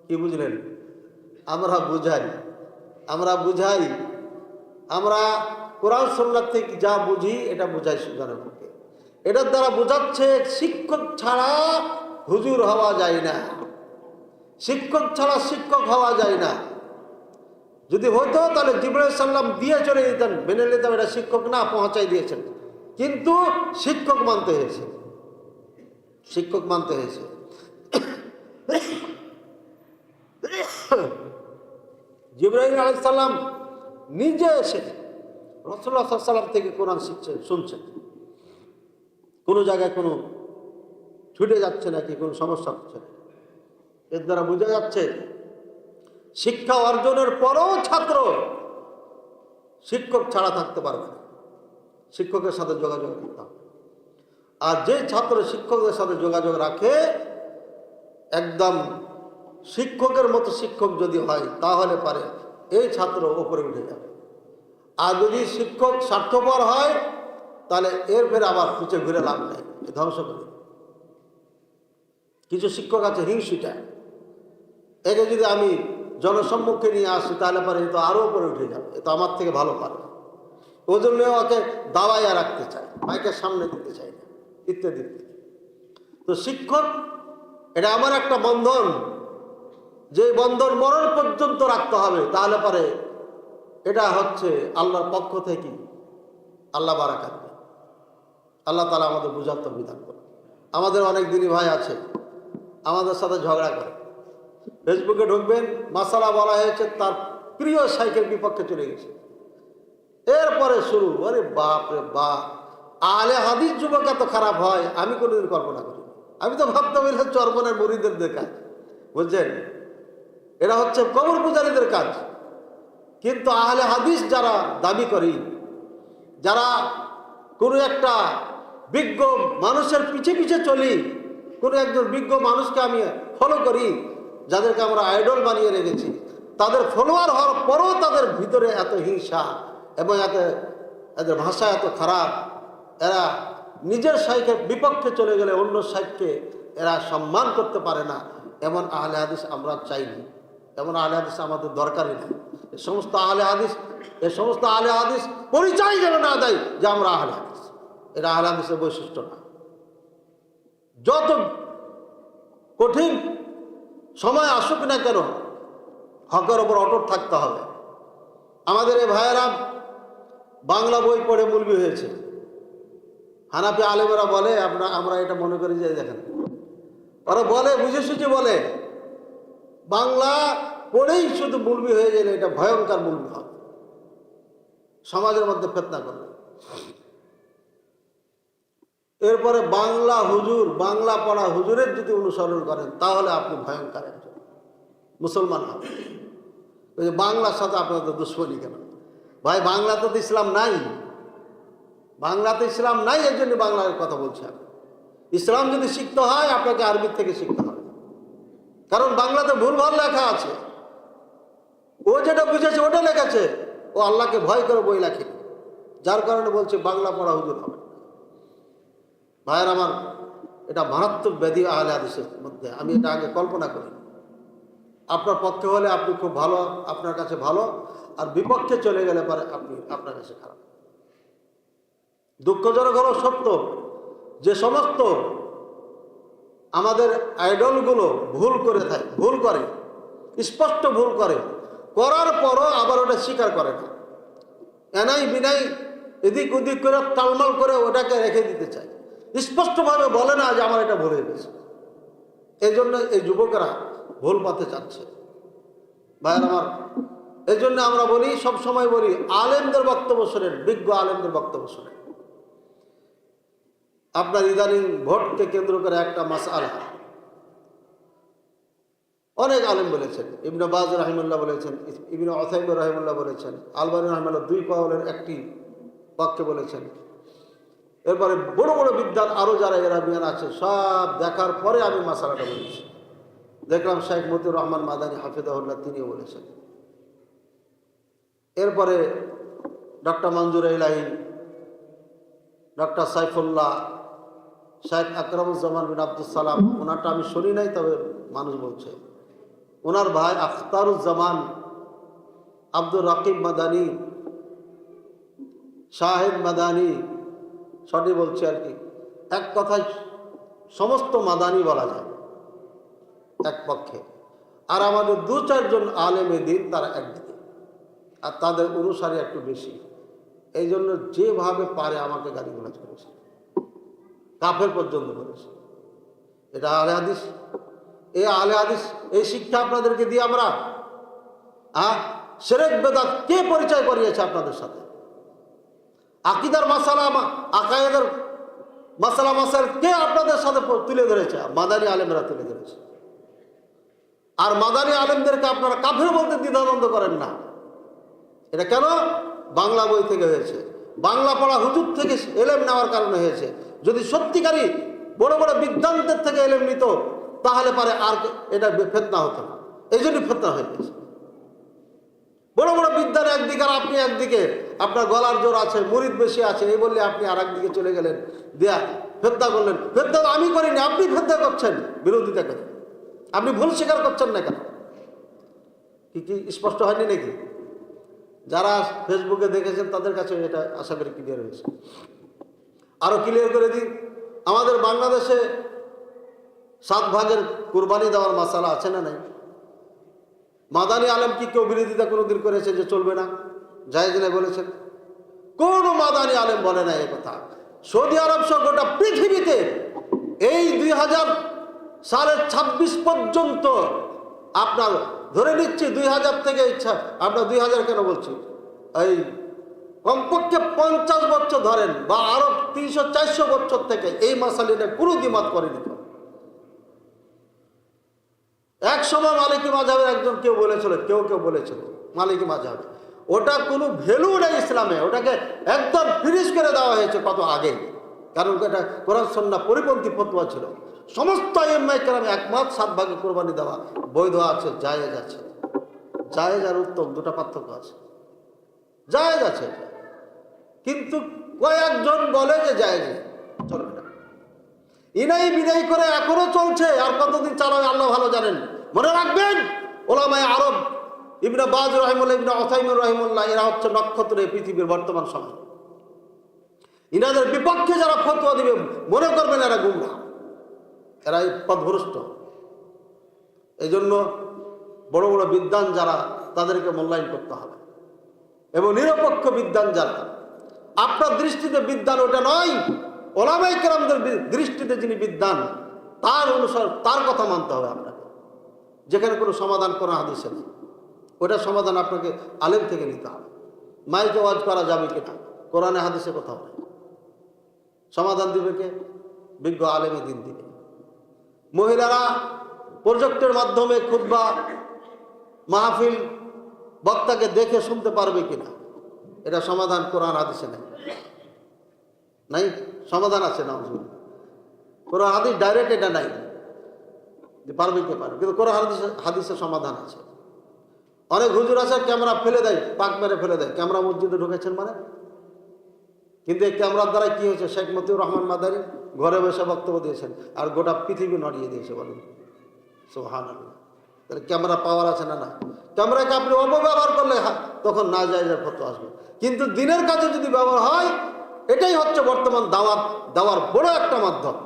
কি বুঝলেন? আমরা বুঝাই, আমরা কোরআন সুন্নাত থেকে যা বুঝি এটা বুঝাই জনগণকে। এটার দ্বারা বোঝাচ্ছে শিক্ষক ছাড়া হুজুর হওয়া যায় না, শিক্ষক ছাড়া শিক্ষক হওয়া যায় না। যদি হতো তাহলে জিবরাইল সাল্লাম দিয়ে চলে যেতেন, মেনে নিতাম এটা শিক্ষক না, পৌঁছাই দিয়েছেন। কিন্তু শিক্ষক মানতে হয়েছে, জিবরাইল আলাইহিস সালাম নিজে এসে রাসূলুল্লাহ সাল্লাল্লাহু আলাইহি ওয়াসাল্লাম থেকে কোরআন শিখছেন, শুনছেন। কোনো জায়গায় কোনো ছুটে যাচ্ছে নাকি কোনো সমস্যা হচ্ছে না। এর দ্বারা বোঝা যাচ্ছে শিক্ষা অর্জনের পরও ছাত্র শিক্ষক ছাড়া থাকতে পারবে না, শিক্ষকের সাথে যোগাযোগ রাখতে হবে। আর যে ছাত্র শিক্ষকদের সাথে যোগাযোগ রাখে, একদম শিক্ষকের মতো শিক্ষক যদি হয়, তাহলে পারে এই ছাত্র উপরে উঠে যাবে। আর যদি শিক্ষক স্বার্থপর হয়, তাহলে এর ফের আবার পিছিয়ে ঘুরে লাভ নেই, ধ্বংস করে। কিছু শিক্ষক আছে হিংসুটা, একে যদি আমি জনসম্মুখে নিয়ে আসি তাহলে পারে এ তো আরও উপরে উঠে যাবে, এ তো আমার থেকে ভালো পারে, ওই জন্য ওকে দাবাইয়া রাখতে চায়, মাইকের সামনে দিতে চায় না, ইত্যাদি। তো শিক্ষক এটা আমার একটা বন্ধন, যে বন্ধন মরণ পর্যন্ত রাখতে হবে, তাহলে পারে এটা হচ্ছে আল্লাহর পক্ষ থেকে আল্লাহ বারাকাত দেয়। আল্লাহ তাআলা আমাদের বুঝার তৌফিক করে। আমাদের অনেক দিনী ভাই আছে, আমাদের সাথে ঝগড়া করে। ফেসবুকে ঢুকবেন, মাসালা বলা হয়েছে, তার প্রিয় শাইখের বিপক্ষে চলে গেছে। এরপরে শুরু, আরে বাপ রে বাপ, আলে হাদিস যুবক এত খারাপ হয় আমি কোনোদিন কল্পনা করি। আমি তো ভাবতাম এটা চরমনের মুরিদদের কাজ, বুঝছেন, এটা হচ্ছে কবর পূজারীদের কাজ। কিন্তু আহলে হাদিস যারা দাবি করি, যারা কোনো একটা বিজ্ঞ মানুষের পিছে পিছে চলি, কোনো একজন বিজ্ঞ মানুষকে আমি ফলো করি, যাদেরকে আমরা আইডল বানিয়ে রেখেছি, তাদের ফলোয়ার হওয়ার পরও তাদের ভিতরে এত হিংসা এবং এদের ভাষা এত খারাপ, এরা নিজের শাইখের বিপক্ষে চলে গেলে অন্য শাইখকে এরা সম্মান করতে পারে না। এমন আহলে হাদিস আমরা চাইনি, এমন আহলে হাদিস আমাদের দরকারই নেই। এ সমস্ত আহলে হাদিস পরিচয় যেন না দেয় যে আমরা আহলে হাদিস, এটা আহলে হাদিসের বৈশিষ্ট্য না। যত কঠিন সময় আসুক না কেন, হকের ওপর অটুট থাকতে হবে। আমাদের এই ভাইয়েরা বাংলা বই পড়ে মুলবি হয়েছে। হানাফি আলেমেরা বলে, আমরা এটা মনে করি যে দেখেন, ওরা বলে বুঝে সুঝে বলে, বাংলা পড়েই শুধু মুলবি হয়ে গেলে এটা ভয়ঙ্কর মুলবি হবে, সমাজের মধ্যে ফিতনা করবে। এরপরে বাংলা হুজুর, বাংলা পড়া হুজুরের যদি অনুসরণ করেন, তাহলে আপনি ভয়ঙ্কর একজন মুসলমান হবেন। বাংলার সাথে আপনাদের দুশ্মনী কেন ভাই? বাংলাতে তো ইসলাম নাই, বাংলাতে ইসলাম নাই, এর জন্য বাংলার কথা বলছি আমি। ইসলাম যদি শিখতে হয়, আপনাকে আরবির থেকে শিখতে হবে, কারণ বাংলাতে ভুলভাল লেখা আছে। ও যেটা বুঝেছে ওটা লেখেছে, ও আল্লাহকে ভয় করে বই লেখে, যার কারণে বলছে বাংলা পড়া হুজুর হবে। ভাইয়ের আমার, এটা মারাত্মক ব্যাধি আহলে হাদিসের মধ্যে। আমি এটা আগে কল্পনা করি। আপনার পক্ষে হলে আপনি খুব ভালো, আপনার কাছে ভালো, আর বিপক্ষে চলে গেলে পরে আপনি আপনার কাছে খারাপ। দুঃখজনক হলো সত্য যে সমস্ত আমাদের আইডলগুলো ভুল করে থাকে, ভুল করে, স্পষ্ট ভুল করে, করার পরও আবার ওটা স্বীকার করে না, এনাই বিনাই এদিক ওদিক করে টালমাল করে ওটাকে রেখে দিতে চায়, স্পষ্টভাবে বলে না যে আমার এটা ভুল হয়ে গেছে। এই জন্য এই যুবকেরা ভুল পথে যাচ্ছে। ভাইয়ের আমার, এই জন্য আমরা বলি, সব সময় বলি, আলেমদের বক্তব্য শোনেন, বিজ্ঞ আলেমদের বক্তব্য শোনেন। আপনার ইদানিং ভোটকে কেন্দ্র করে একটা মাসআলা অনেক আলেম বলেছেন। ইবনে বাজ রাহিমাহুল্লাহ বলেছেন, ইবনে উসাইমিন রাহিমাহুল্লাহ বলেছেন, আলবানী রাহিমাহুল্লাহ দুই কওলের একটি পক্ষে বলেছেন। এরপরে বড় বড় বিদ্যান আরো যারা এরাবিয়ান আছে সব দেখার পরে আমি মাসালাটা বলেছি। দেখলাম শেখ মতিউর রহমান মাদানী হাফিজাহুল্লাহ তিনিও বলেছেন। এরপরে ডক্টর মঞ্জুর ইলাহি, ডক্টর সাইফুল্লাহ, শেখ আকরামুজ্জামান বিন আব্দুল সালাম, ওনারটা আমি শুনি নাই, তবে মানুষ বলছে। ওনার ভাই আখতারুজ্জামান, আব্দুর রাকিব মাদানী, শাহেদ মাদানী, সঠিক বলছে আর কি, এক কথায় সমস্ত মাদানী বলা যায় এক পক্ষে। আর আমাদের দু চারজন আলেমে দিন তারা একদিকে, আর তাদের অনুসারী একটু বেশি। এই জন্য যেভাবে পারে আমাকে গালিগালাজ করেছে, কাফের পর্যন্ত করেছে। এটা আহলে হাদিস? এই আহলে হাদিস, এই শিক্ষা আপনাদেরকে দিয়ে আমরা শিরক বেদাত কে পরিচয় করিয়েছে আপনাদের সাথে? আকীদার মাসালা, আকায়েদের মাসালা মাসাইল কে আপনাদের সাথে তুলে ধরেছে? মাদানী আলেমরা তুলে ধরেছে। আর মাদানী আলেমদেরকে আপনারা কাফের বলতে দ্বিধাদ্বন্দ্ব করেন না। এটা কেন? বাংলা বই থেকে হয়েছে, বাংলা পড়া হুজুর থেকে এলেম নেওয়ার কারণে হয়েছে। যদি সত্যিকারই বড় বড় বিদ্বানদের থেকে এলেম নিত তাহলে পারে আর এটা ফিতনা হতো না। এই জন্যই ফিতনা হয়ে গেছে। বড় বড় বিদ্যান একদিকে আর আপনি একদিকে, আপনার গলার জোর আছে, মুরিদ বেশি আছে, এই বললে আপনি আর একদিকে চলে গেলেন, দেয়া ফিতনা করলেন। ফিতনা আমি করিনি, আপনি ফিতনা করছেন, বিরোধিতা করে। আপনি ভুল স্বীকার করছেন না কেন? কি স্পষ্ট হয়নি নাকি? যারা ফেসবুকে দেখেছেন তাদের কাছে এটা আশা করি ক্লিয়ার হয়েছে। আরো ক্লিয়ার করে দিই, আমাদের বাংলাদেশে 7 ভাগের কুরবানি দেওয়ার মাসালা আছে না নাই? মাদানী আলেম কি কেউ বিরোধিতা কোনোদিন করেছে যে চলবে না, জায়েজ নাই বলেছেন? কোন মাদানী আলেম বলে না এই কথা। সৌদি আরব সহ গোটা পৃথিবীতে এই 2000 সালের 26 পর্যন্ত, আপনার ধরে নিচ্ছি 2000 থেকে ইচ্ছা, আপনার 2000 কেন বলছি, এই কমপক্ষে 50 বছর ধরেন বা আরো 300-400 বছর থেকে এই মাসালিটা কোনো দ্বিমত করেনি। এক সময় মালিকি মাযহাবের একজন কেউ বলেছিল, কেউ বলেছিল মালিকি মাযহাব, ওটা কোনো ভ্যালু নেই ইসলামে, ওটাকে একদম ফিনিশ করে দেওয়া হয়েছে কত আগে। কারণ এটা কোরআন সুন্নাহ পরিপন্থী ফতোয়া ছিল। সমস্ত আইম্মায়ে কেরাম একমত 7 ভাগে কোরবানি দেওয়া বৈধ আছে, জায়েজ আছে। জায়েজ আর উত্তম দুটো পার্থক্য আছে। জায়েজ আছে, কিন্তু কয়েকজন বলে যে জায়েজ চলবে না। ইনাই বিনাই করে এখনো চলছে, আর কতদিন চালাবে আল্লাহ ভালো জানেন। মনে রাখবেন, ওলামায়ে আরব, ইবনে বাজ রাহিমাহুল্লাহ, ইবনে উসাইমিন রাহিমাহুল্লাহ, এরা হচ্ছে নক্ষত্র এই পৃথিবীর বর্তমান সময়। ইনাদের বিপক্ষে যারা ফতোয়া দিবে মনে করবেন এরা গুমরাহ, এরা পথভ্রষ্ট। এই জন্য বড় বড় বিদ্বান যারা, তাদেরকে মূল্যায়ন করতে হবে। এবং নিরপেক্ষ বিদ্বান যারা, আপনার দৃষ্টিতে বিদ্বান ওটা নয়, ওলামায়ে কেরামদের দৃষ্টিতে যিনি বিদ্বান তার অনুসার তার কথা মানতে হবে আপনাকে। যেখানে কোনো সমাধান কোনো হাদিসে নেই, ওটার সমাধান আপনাকে আলেম থেকে নিতে হবে। মাইকে ওয়াজ করা যাবে কিনা, কোরআনে হাদিসে কোথাও নেই। সমাধান দিবে কে? বিজ্ঞ আলেমে দিন দিবে। মহিলারা প্রজেক্টের মাধ্যমে খুতবা মাহফিল বক্তাকে দেখে শুনতে পারবে কিনা, এটা সমাধান কোরআন হাদিসে নেই। নাই সমাধান আছে না? কোরআন হাদিস ডাইরেক্ট এটা নাই যে পারবে কে পারবে, কিন্তু কোরআন হাদিসের সমাধান আছে। অনেক হুজুর আছে ক্যামেরা ফেলে দেয়, পাক মেরে ফেলে দেয়, ক্যামেরা মসজিদে ঢুকেছেন মানে। কিন্তু এই ক্যামেরার দ্বারা কি হয়েছে? শেখ মতিউর রহমান মাদানী ঘরে বসে বক্তব্য দিয়েছেন, আর গোটা পৃথিবী নড়িয়ে দিয়েছে। বলেন সুবহানাল্লাহ। তাহলে ক্যামেরা পাওয়ার আছে না? না। ক্যামেরাকে আপনি অপব্যবহার করলে তখন না যায় ফটো আসবে, কিন্তু দিনের কাছে যদি ব্যবহার হয়, এটাই হচ্ছে বর্তমান দাওয়াত দেওয়ার বড় একটা মাধ্যম।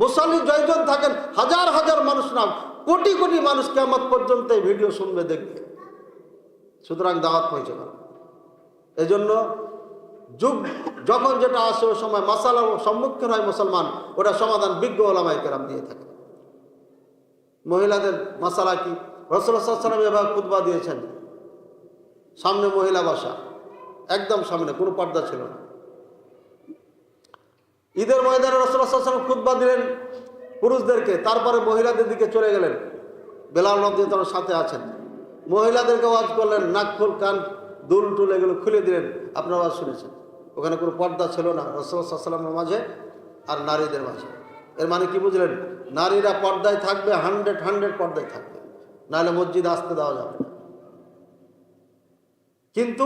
মুসল্লি জয়জন থাকেন, হাজার হাজার মানুষ না, কোটি কোটি মানুষ কিয়ামত পর্যন্ত এই ভিডিও শুনবে, দেখবে। সুতরাং দাওয়াত পৌঁছে গেল। এই জন্য যুগ যখন যেটা আসে ওই সময় মাসালার সম্মুখীন হয় মুসলমান, ওটা সমাধান বিজ্ঞ ওলামায়ে কেরাম দিয়ে থাকে। মহিলাদের মাসালা কি? রাসূলুল্লাহ সাল্লাল্লাহু আলাইহি ওয়াসাল্লাম এভাবে খুতবা দিয়েছেন, সামনে মহিলা বসা, একদম সামনে, কোনো পর্দা ছিল না। ঈদের ময়দানে রাসূলুল্লাহ সাল্লাল্লাহু আলাইহি ওয়াসাল্লাম খুতবা দিলেন পুরুষদেরকে, তারপরে মহিলাদের দিকে চলে গেলেন। বেলাল রাদিয়াল্লাহু তাআলার সাথে আছেন, মহিলাদেরকে ওয়াজ করলেন, নাক ফুল, কান, দুল টুল এগুলো খুলে দিলেন। আপনারা ওয়াজ শুনেছেন, ওখানে কোনো পর্দা ছিল না রাসূলুল্লাহ সাল্লাল্লাহু আলাইহি ওয়াসাল্লামের মাঝে আর নারীদের মাঝে। এর মানে কি বুঝলেন? নারীরা পর্দায় থাকবে, 100 পর্দায় থাকবে, নাহলে মসজিদে আসতে দেওয়া যাবে না। কিন্তু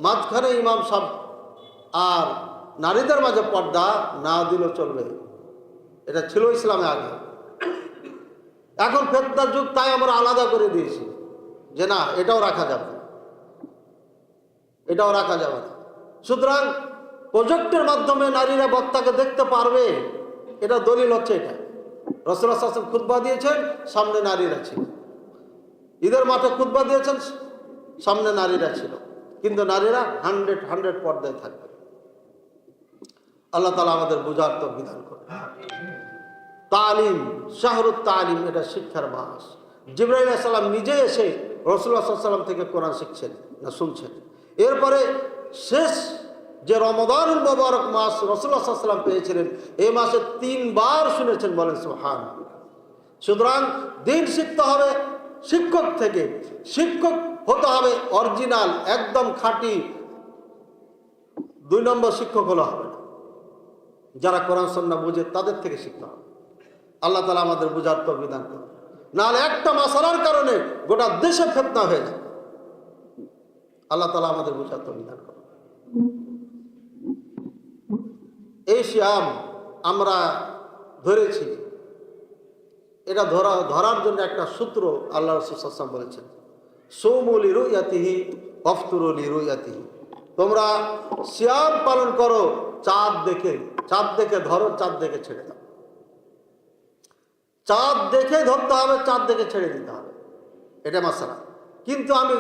মাঝখানে ইমাম সাহেব আর নারীদের মাঝে পর্দা না দিলেও চলবে, এটা ছিল ইসলামে আগে। এখন ফেতনার যুগ, তাই আমরা আলাদা করে দিয়েছি যে না, এটাও রাখা যাবে না, এটাও রাখা যাবে না। সুতরাং প্রজেক্টের মাধ্যমে নারীরা বক্তাকে দেখতে পারবে, এটা দলিল হচ্ছে এটা। রাসূলুল্লাহ সাল্লাল্লাহু আলাইহি ওয়াসাল্লাম খুতবা দিয়েছেন, সামনে নারীরা ছিল। ঈদের মাঠে খুতবা দিয়েছেন, সামনে নারীরা ছিল, কিন্তু নারীরা 100 পর্দায় থাকবে। আল্লাহ তাআলা আমাদের বুঝার তৌফিক দান করুন। তালিম, শাহরুত তালিম, এটা শিক্ষার মাস। জিবরাইল আলাইহিস সালাম নিজে এসে রাসূলুল্লাহ সাল্লাল্লাহু আলাইহি ওয়াসাল্লাম থেকে কোরআন শিখছেন না শুনছেন। এরপরে শেষ যে রমাদানুল মুবারক মাস রাসূলুল্লাহ সাল্লাল্লাহু আলাইহি ওয়াসাল্লাম পেয়েছিলেন, এই মাসে 3 বার শুনেছেন। বলেন সুবহানাল্লাহ। সুতরাং দিন শিখতে হবে শিক্ষক থেকে, শিক্ষক হতে হবে অরিজিনাল, একদম খাঁটি। 2 নম্বর শিক্ষক হলে হবে না, যারা কোরআন সুন্নাহ বুঝে তাদের থেকে শিখতে হবে। আল্লাহ তাআলা আমাদের বুঝার তৌফিক দান করুন। নাহলে একটা মাসালার কারণে গোটা দেশে ফিতনা হয়ে যায়। আল্লাহ তাআলা আমাদের বুঝার তৌফিক দান করুন। এই সিয়াম আমরা ধরেছি, এটা ধরার জন্য একটা সূত্র আল্লাহ রাসূল সাল্লাল্লাহু আলাইহি ওয়াসাল্লাম বলেছেন, সুমু লিরুয়াতিহি ওয়াফতুরু লিরুয়াতিহি। তোমরা সিয়াম পালন করো চাঁদ দেখে, চাঁদ দেখে ধরো, চাঁদ দেখে ছেড়ে দাও। চাঁদ দেখে ধরতে হবে, চাঁদ দেখে ছেড়ে দিতে হবে, এটা মাসালা। কিন্তু আমি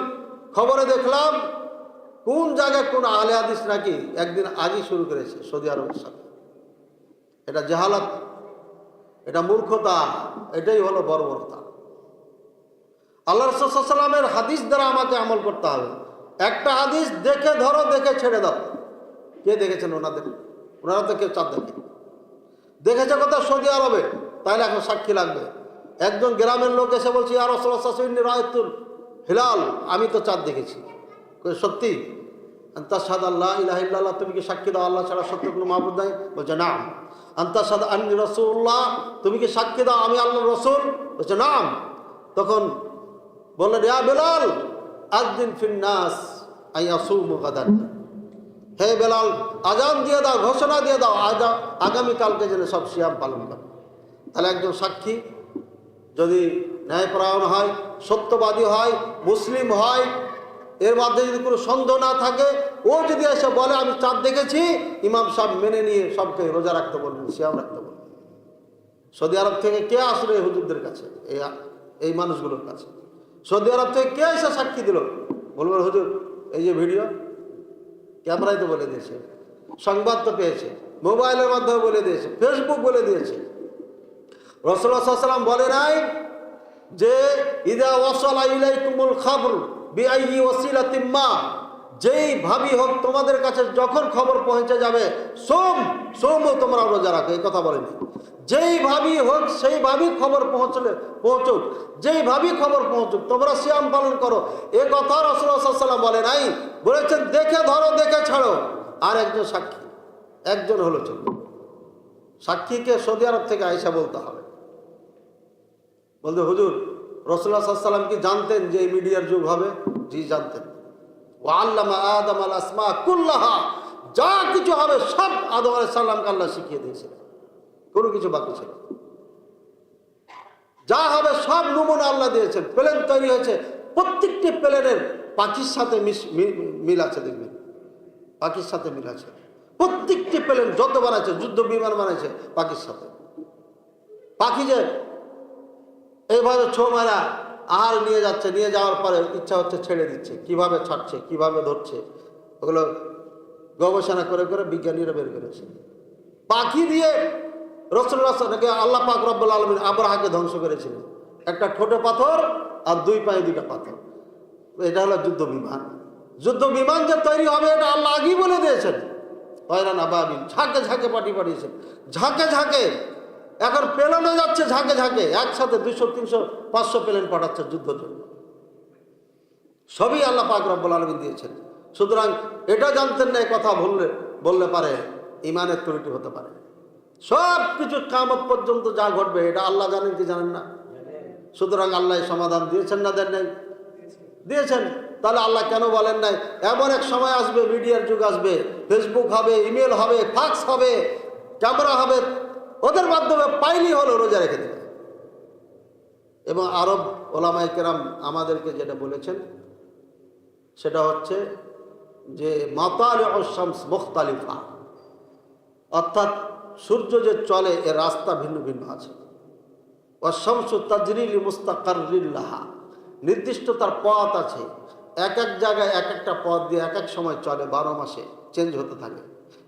খবরে দেখলাম কোন জায়গায় কোন আহলে হাদিস নাকি একদিন আগেই শুরু করেছে সৌদি আরবের সাথে। এটা জাহালাত, এটা মূর্খতা, এটাই হলো বর্বরতা। আল্লাহ রাসূল সাল্লাল্লাহু আলাইহি ওয়াসাল্লামের হাদিস দ্বারা আমাকে আমল করতে হবে। একটা হাদিস দেখে ধরো, দেখে ছেড়ে দাও। কে দেখেছেন ওনাদের? ওনারা তো কেউ চাঁদ দেখেছে কথা সৌদি আরবে, তাহলে এখন সাক্ষী লাগবে। একজন গ্রামের লোক এসে বলছে, ইয়া রাসূলুল্লাহ সাল্লাল্লাহু আলাইহি ওয়াসাল্লাম রাআইতুল হিলাল, আমি তো চাঁদ দেখেছি। সত্যি? আনতাশহাদু আল্লা ইলাহা ইল্লাল্লাহ, তুমি কি সাক্ষী দাও আল্লাহ ছাড়া সত্য কোনো মাবুদ নাই? বলছে নাম। আনতাশহাদু আন্নী রাসূলুল্লাহ, তুমি কি সাক্ষী দাও আমি আল্লাহর রাসূল? বলছে নাম। তখন বললেন, ইয়া বেলাল আযদিন ফিন নাস আইয়াসুমু গাদান, হে বেলাল আজান দিয়ে দাও, ঘোষণা দিয়ে দাও, আগামীকালকে যেন সব সিয়াম পালন করে। তাহলে একজন সাক্ষী যদি ন্যায়পরায়ণ হয়, সত্যবাদী হয়, মুসলিম হয়, এর মধ্যে যদি কোনো সন্দেহ না থাকে, ও যদি এসে বলে আমি চাঁদ দেখেছি, ইমাম সাহেব মেনে নিয়ে সবকে রোজা রাখতে বলবেন, সিয়াম রাখতে বলবেন। সৌদি আরব থেকে কে আসলো এই হুজুরদের কাছে, এই মানুষগুলোর কাছে? সৌদি আরব থেকে কে এসে সাক্ষী দিল? বলবেন হুজুর এই যে ভিডিও, ক্যামেরায় তো বলে দিয়েছে, সংবাদ তো পেয়েছে, মোবাইলের মাধ্যমে বলে দিয়েছে, ফেসবুক বলে দিয়েছে। রাসূলুল্লাহ সাল্লাল্লাহু আলাইহি ওয়াসাল্লাম বলে নাই যে ইযা ওয়াসালা ইলাইকুমুল খাবর বিআইয়ি ওয়াসিলাতিম মা, যেই ভাবি হোক তোমাদের কাছে যখন খবর পৌঁছে যাবে, সোম তোমরা রোজা রাখো, এই কথা বলেনি। যেই ভাবি হোক সেই ভাবি খবর পৌঁছুক, যেই ভাবি খবর পৌঁছুক তোমরা সিয়াম পালন করো, এ কথা রাসূলুল্লাহ সাল্লাল্লাহু আলাইহি ওয়াসাল্লাম বলে নাই। বলেছেন দেখে ধরো, দেখে ছাড়ো। আর একজন সাক্ষী, একজন হলো চলবে। সাক্ষীকে সৌদি আরব থেকে আয়েশা বলতে হবে, বলতে হুজুর রাসূলুল্লাহ সাল্লাল্লাহু আলাইহি ওয়াসাল্লাম কি জানতেন যে এই মিডিয়ার যুগ হবে? জি জানতেন। ওয়া আল্লামা আদম আল আসমা কুল্লাহা, যা কিছু হবে সব আদম আলাইহিস সালামকে আল্লাহ শিখিয়ে দিয়েছিলেন। কোনো কিছু বাকি ছিল না। যা হবে সব নমুনা আল্লাহ দিয়েছেন। প্লেন তৈরি হয়েছে, প্রত্যেকটি প্লেনের পাখির সাথে মিল আছে, দেখবেন পাখির সাথে মিল আছে। প্রত্যেকটি প্লেন যত বানাচ্ছে, যুদ্ধ বিমান বানাইছে পাখির সাথে। পাখি যে এইভাবে ছো মারা আহার নিয়ে যাচ্ছে, নিয়ে যাওয়ার পরে ইচ্ছা হচ্ছে ছেড়ে দিচ্ছে, কিভাবে ছাড়ছে, কিভাবে ধরছে, ওগুলো গবেষণা করে করে বিজ্ঞানীরা বের করেছে। পাখি দিয়ে রাসূলুল্লাহ নাকি আল্লাহ পাক রব্বুল আলামিন আবরাহাকে ধ্বংস করেছিলেন। একটা ঠোঁটে পাথর আর দুই পায়ে দুইটা পাথর। এটা হলো যুদ্ধ বিমান। যুদ্ধ বিমান যে তৈরি হবে এটা আল্লাহ আগেই বলে দিয়েছেন। হয়রান আবাবিল, ঝাঁকে ঝাঁকে পাঠিয়েছেন, ঝাঁকে ঝাঁকে। এখন প্লেনে যাচ্ছে ঝাঁকে ঝাঁকে, একসাথে 200, 300, 500 প্লেন পাঠাচ্ছে যুদ্ধের জন্য। সবই আল্লাহ পাক রব্বুল আলামিন দিয়েছেন। সুতরাং এটা জানতেন না, কথা বললে পারে ইমানের ত্রুটি হতে পারে। সব কিছু কিয়ামত পর্যন্ত যা ঘটবে এটা আল্লাহ জানেন কি জানেন না? সুতরাং আল্লাহ সমাধান দিয়েছেন না দেন নাই? দিয়েছেন। তাহলে আল্লাহ কেন বলেন নাই এমন এক সময় আসবে, মিডিয়ার যুগ আসবে, ফেসবুক হবে, ইমেল হবে, ফাক্স হবে, ক্যামেরা হবে, ওদের মাধ্যমে পাইনি হলো রোজা রেখে দেবে। এবং আরব ওলামায়ে কেরাম আমাদেরকে যেটা বলেছেন সেটা হচ্ছে যে মাতালিউশ শামস মুখতালিফা, অর্থাৎ সূর্য যে চলে এর রাস্তা ভিন্ন ভিন্ন আছে। ওয়াশ-শামসু তাজরি লিমুস্তাকাররিন লাহা, নির্দিষ্ট তার পথ আছে। এক এক জায়গায় এক একটা পথ দিয়ে এক এক সময় চলে, 12 মাসে চেঞ্জ হতে থাকে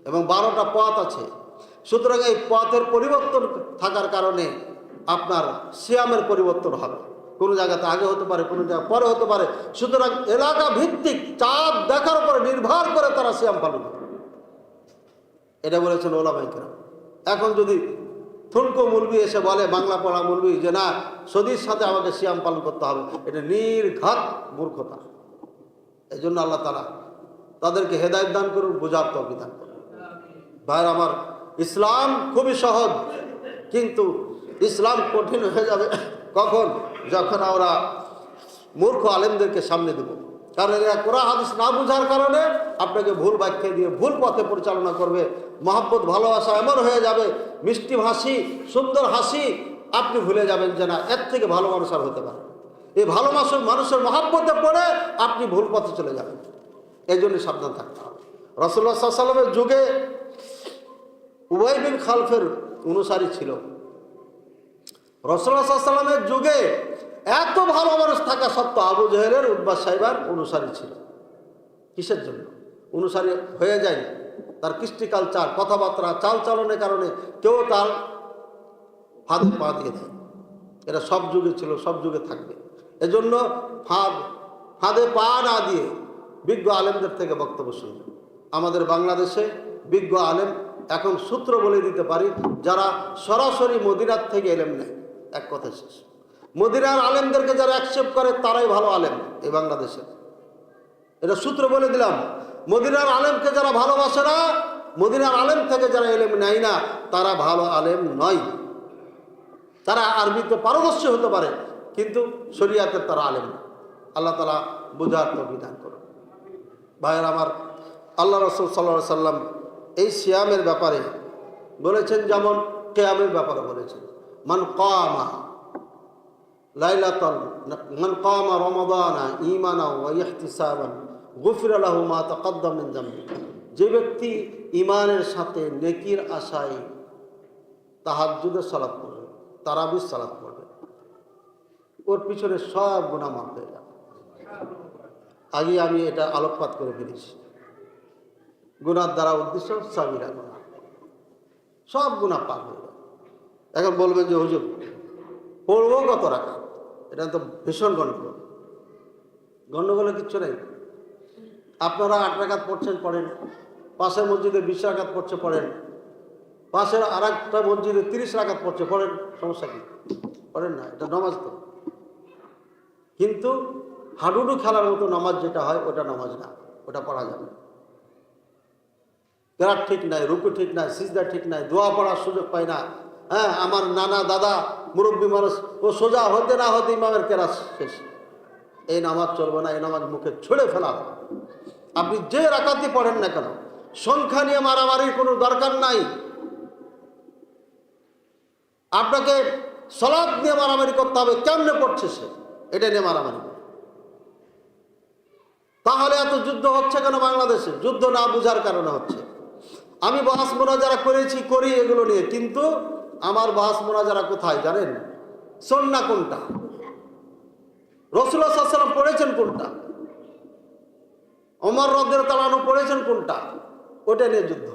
এবং 12টা পথ আছে। সুতরাং এই পথের পরিবর্তন থাকার কারণে আপনার সিয়ামের পরিবর্তন হবে। কোনো জায়গাতে আগে হতে পারে, কোনো জায়গায় পরে হতে পারে। সুতরাং এলাকা ভিত্তিক চাঁদ দেখার উপরে নির্ভর করে তারা সিয়াম পালন করে, এটা বলেছেন ওলামায়ে কেরাম। এখন যদি থুনকো মুলবি এসে বলে, বাংলা পড়া মুলবি, যে না সদির সাথে আমাকে সিয়াম পালন করতে হবে, এটা নির্ঘাত মূর্খতা। এই জন্য আল্লাহ তাআলা তাদেরকে হেদায়েত দান করুন, বুঝার তৌফিক দান করুন। ভাইরা আমার, ইসলাম খুবই সহজ, কিন্তু ইসলাম কঠিন হয়ে যাবে কখন? যখন আমরা মূর্খ আলেমদেরকে সামনে দেব। কারণ এরা কোরআন হাদিস না বুঝার কারণে আপনাকে ভুল ব্যাখ্যা দিয়ে ভুল পথে পরিচালনা করবে। মহব্বত, ভালোবাসা এমন হয়ে যাবে, মিষ্টি হাসি, সুন্দর হাসি, আপনি ভুলে যাবেন যে না এর থেকে ভালো মানুষ আর হতে পারে। এই ভালো মানুষের মহব্বতে পড়ে আপনি ভুল পথে চলে যাবেন। এই জন্য সাবধান থাকতে হবে। রাসূলুল্লাহ সাল্লাল্লাহু আলাইহি ওয়াসাল্লামের যুগে উবাই বিন খালফের অনুসারী ছিল। রাসূলুল্লাহ সাল্লাল্লাহু আলাইহি ওয়াসাল্লামের যুগে এত ভালো মানুষ থাকা সত্ত্বেও আবু জেহেলের, উতবা সাইবার অনুসারী ছিল। কিসের জন্য অনুসারী হয়ে যায়? তার কৃষ্টি কালচার, কথাবার্তা, চাল চলনের কারণে কেউ তার ফাঁদে পা দিয়ে দেয়। এটা সব যুগে ছিল, সব যুগে থাকবে। এজন্য ফাঁদে পা না দিয়ে বিজ্ঞ আলেমদের থেকে বক্তব্য শুনবেন। আমাদের বাংলাদেশে বিজ্ঞ আলেম এখন সূত্র বলে দিতে পারি, যারা সরাসরি মদিনার থেকে এলেম নেয়। এক কথা শেষ। মদিনার আলেমদেরকে যারা অ্যাকসেপ্ট করে তারাই ভালো আলেম এই বাংলাদেশে। এটা সূত্র বলে দিলাম। মদিনার আলেমকে যারা ভালোবাসে না, মদিনার আলেম থেকে যারা এলেম নেয় না, তারা ভালো আলেম নয়। তারা আরবিতে পারদর্শী হতে পারে, কিন্তু শরিয়াতের তারা আলেম না। আল্লাহ তাআলা বুঝার তৌফিক দান করুন। ভাইয়ের আমার, আল্লাহ রাসূল সাল্লাল্লাহু আলাইহি সাল্লাম এই সিয়ামের ব্যাপারে বলেছেন, যেমন কিয়ামের ব্যাপারে বলেছেন, মান কামা লাইলাতাল মান কামা রমাদানা ঈমানাও ওয়া ইহতিসাবান গুফিরা লাহু মা তাকাদ্দাম মিন যামবি। যে ব্যক্তি ঈমানের সাথে নেকির আশায় তাহাজ্জুদের সালাত পড়বে, তারাবির সালাত পড়বে, ওর পিছনে সব গুনাহ মাফ হয়ে যাবে। আগে আমি এটা আলোকপাত করে ফেলেছি। গুনার দ্বারা উদ্দেশ্য সাবিরা গুনাহ, সব গুনাহ পার হয়ে যাবে। এখন বলবেন যে হুজুর পড়বো কত রাকাত? এটা তো ভীষণ গন্ডগোল। গন্ডগোলে কিচ্ছু নেই। আপনারা 8 রাকাত পড়ছেন, পড়েন। পাশের মসজিদে 20 রাকাত পড়ছে, পড়েন। পাশের আর একটা মসজিদে 30 রাকাত পড়ছে, পড়েন। সমস্যা কি? পড়েন না, এটা নামাজ তো। কিন্তু হাডুডু খেলার মতো নামাজ যেটা হয় ওটা নামাজ না, ওটা পড়া যাবে। কেরাত ঠিক নাই, রুকু ঠিক নাই, সিজদা ঠিক নাই, দোয়া পড়ার সুযোগ পায় না। হ্যাঁ, আমার নানা দাদা মুরব্বী মানুষ, ও সোজা হতে না হতে ইমামের কেরাত শেষ। এই নামাজ চলবে না, এই নামাজ মুখে ছুঁড়ে ফেলা হবে। আপনি যে রাকাতই পড়েন না কেন, সংখ্যা নিয়ে মারামারির কোনো দরকার নাই। আপনাকে সালাত নিয়ে মারামারি করতে হবে, কেমনে পড়ছে সে, এটা নিয়ে মারামারি। তাহলে এত যুদ্ধ হচ্ছে কেন বাংলাদেশে? যুদ্ধ না বুঝার কারণে হচ্ছে। আমি বাহাস মোনাজারা করি এগুলো নিয়ে, কিন্তু আমার বাহাস মোনাজারা কোথায় জানেন? সুন্নাহ কোনটা, রাসূলুল্লাহ সাল্লাল্লাহু আলাইহি ওয়াসাল্লাম পড়েছেন কোনটা, ওমর রাদিয়াল্লাহু তাআলা পড়েছেন কোনটা, ওটা নিয়ে যুদ্ধ।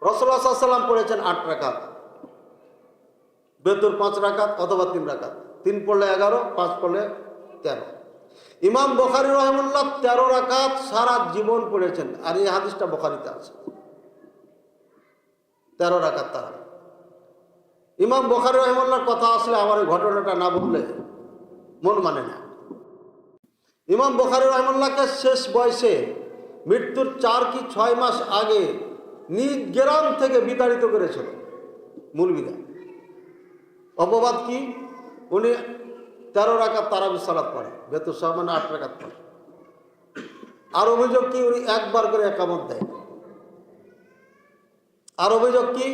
রাসূলুল্লাহ সাল্লাল্লাহু আলাইহি ওয়াসাল্লাম পড়েছেন 8 রাকাত, বেতর 5 রাকাত অথবা 3 রাকাত, 3 পড়লে 11, 5 পড়লে 13। ইমাম বুখারী রাহিমাহুল্লাহ 13 রাকাত সারা জীবন পড়েছেন, আর এই হাদিসটা বুখারীতে আছে। 13 রাকাত তারা। ইমাম বুখারী রাহিমাহুল্লাহর কথা আসলে আমার এই ঘটনাটা না বললে মন মানে না। ইমাম বুখারী রাহিমাহুল্লাহকে শেষ বয়সে মৃত্যুর 4 কি 6 মাস আগে নিজ গ্রাম থেকে বিতাড়িত করেছিল মৌলবীরা। অপবাদ কি? উনি 13 রাকাত তারাবি সালাত পড়ে, বেতর সহ মানে 8 রাকাত পড়ে। আর অভিযোগ কি? উনি একবার করে একামত দেয়। আর অভিযোগ কি?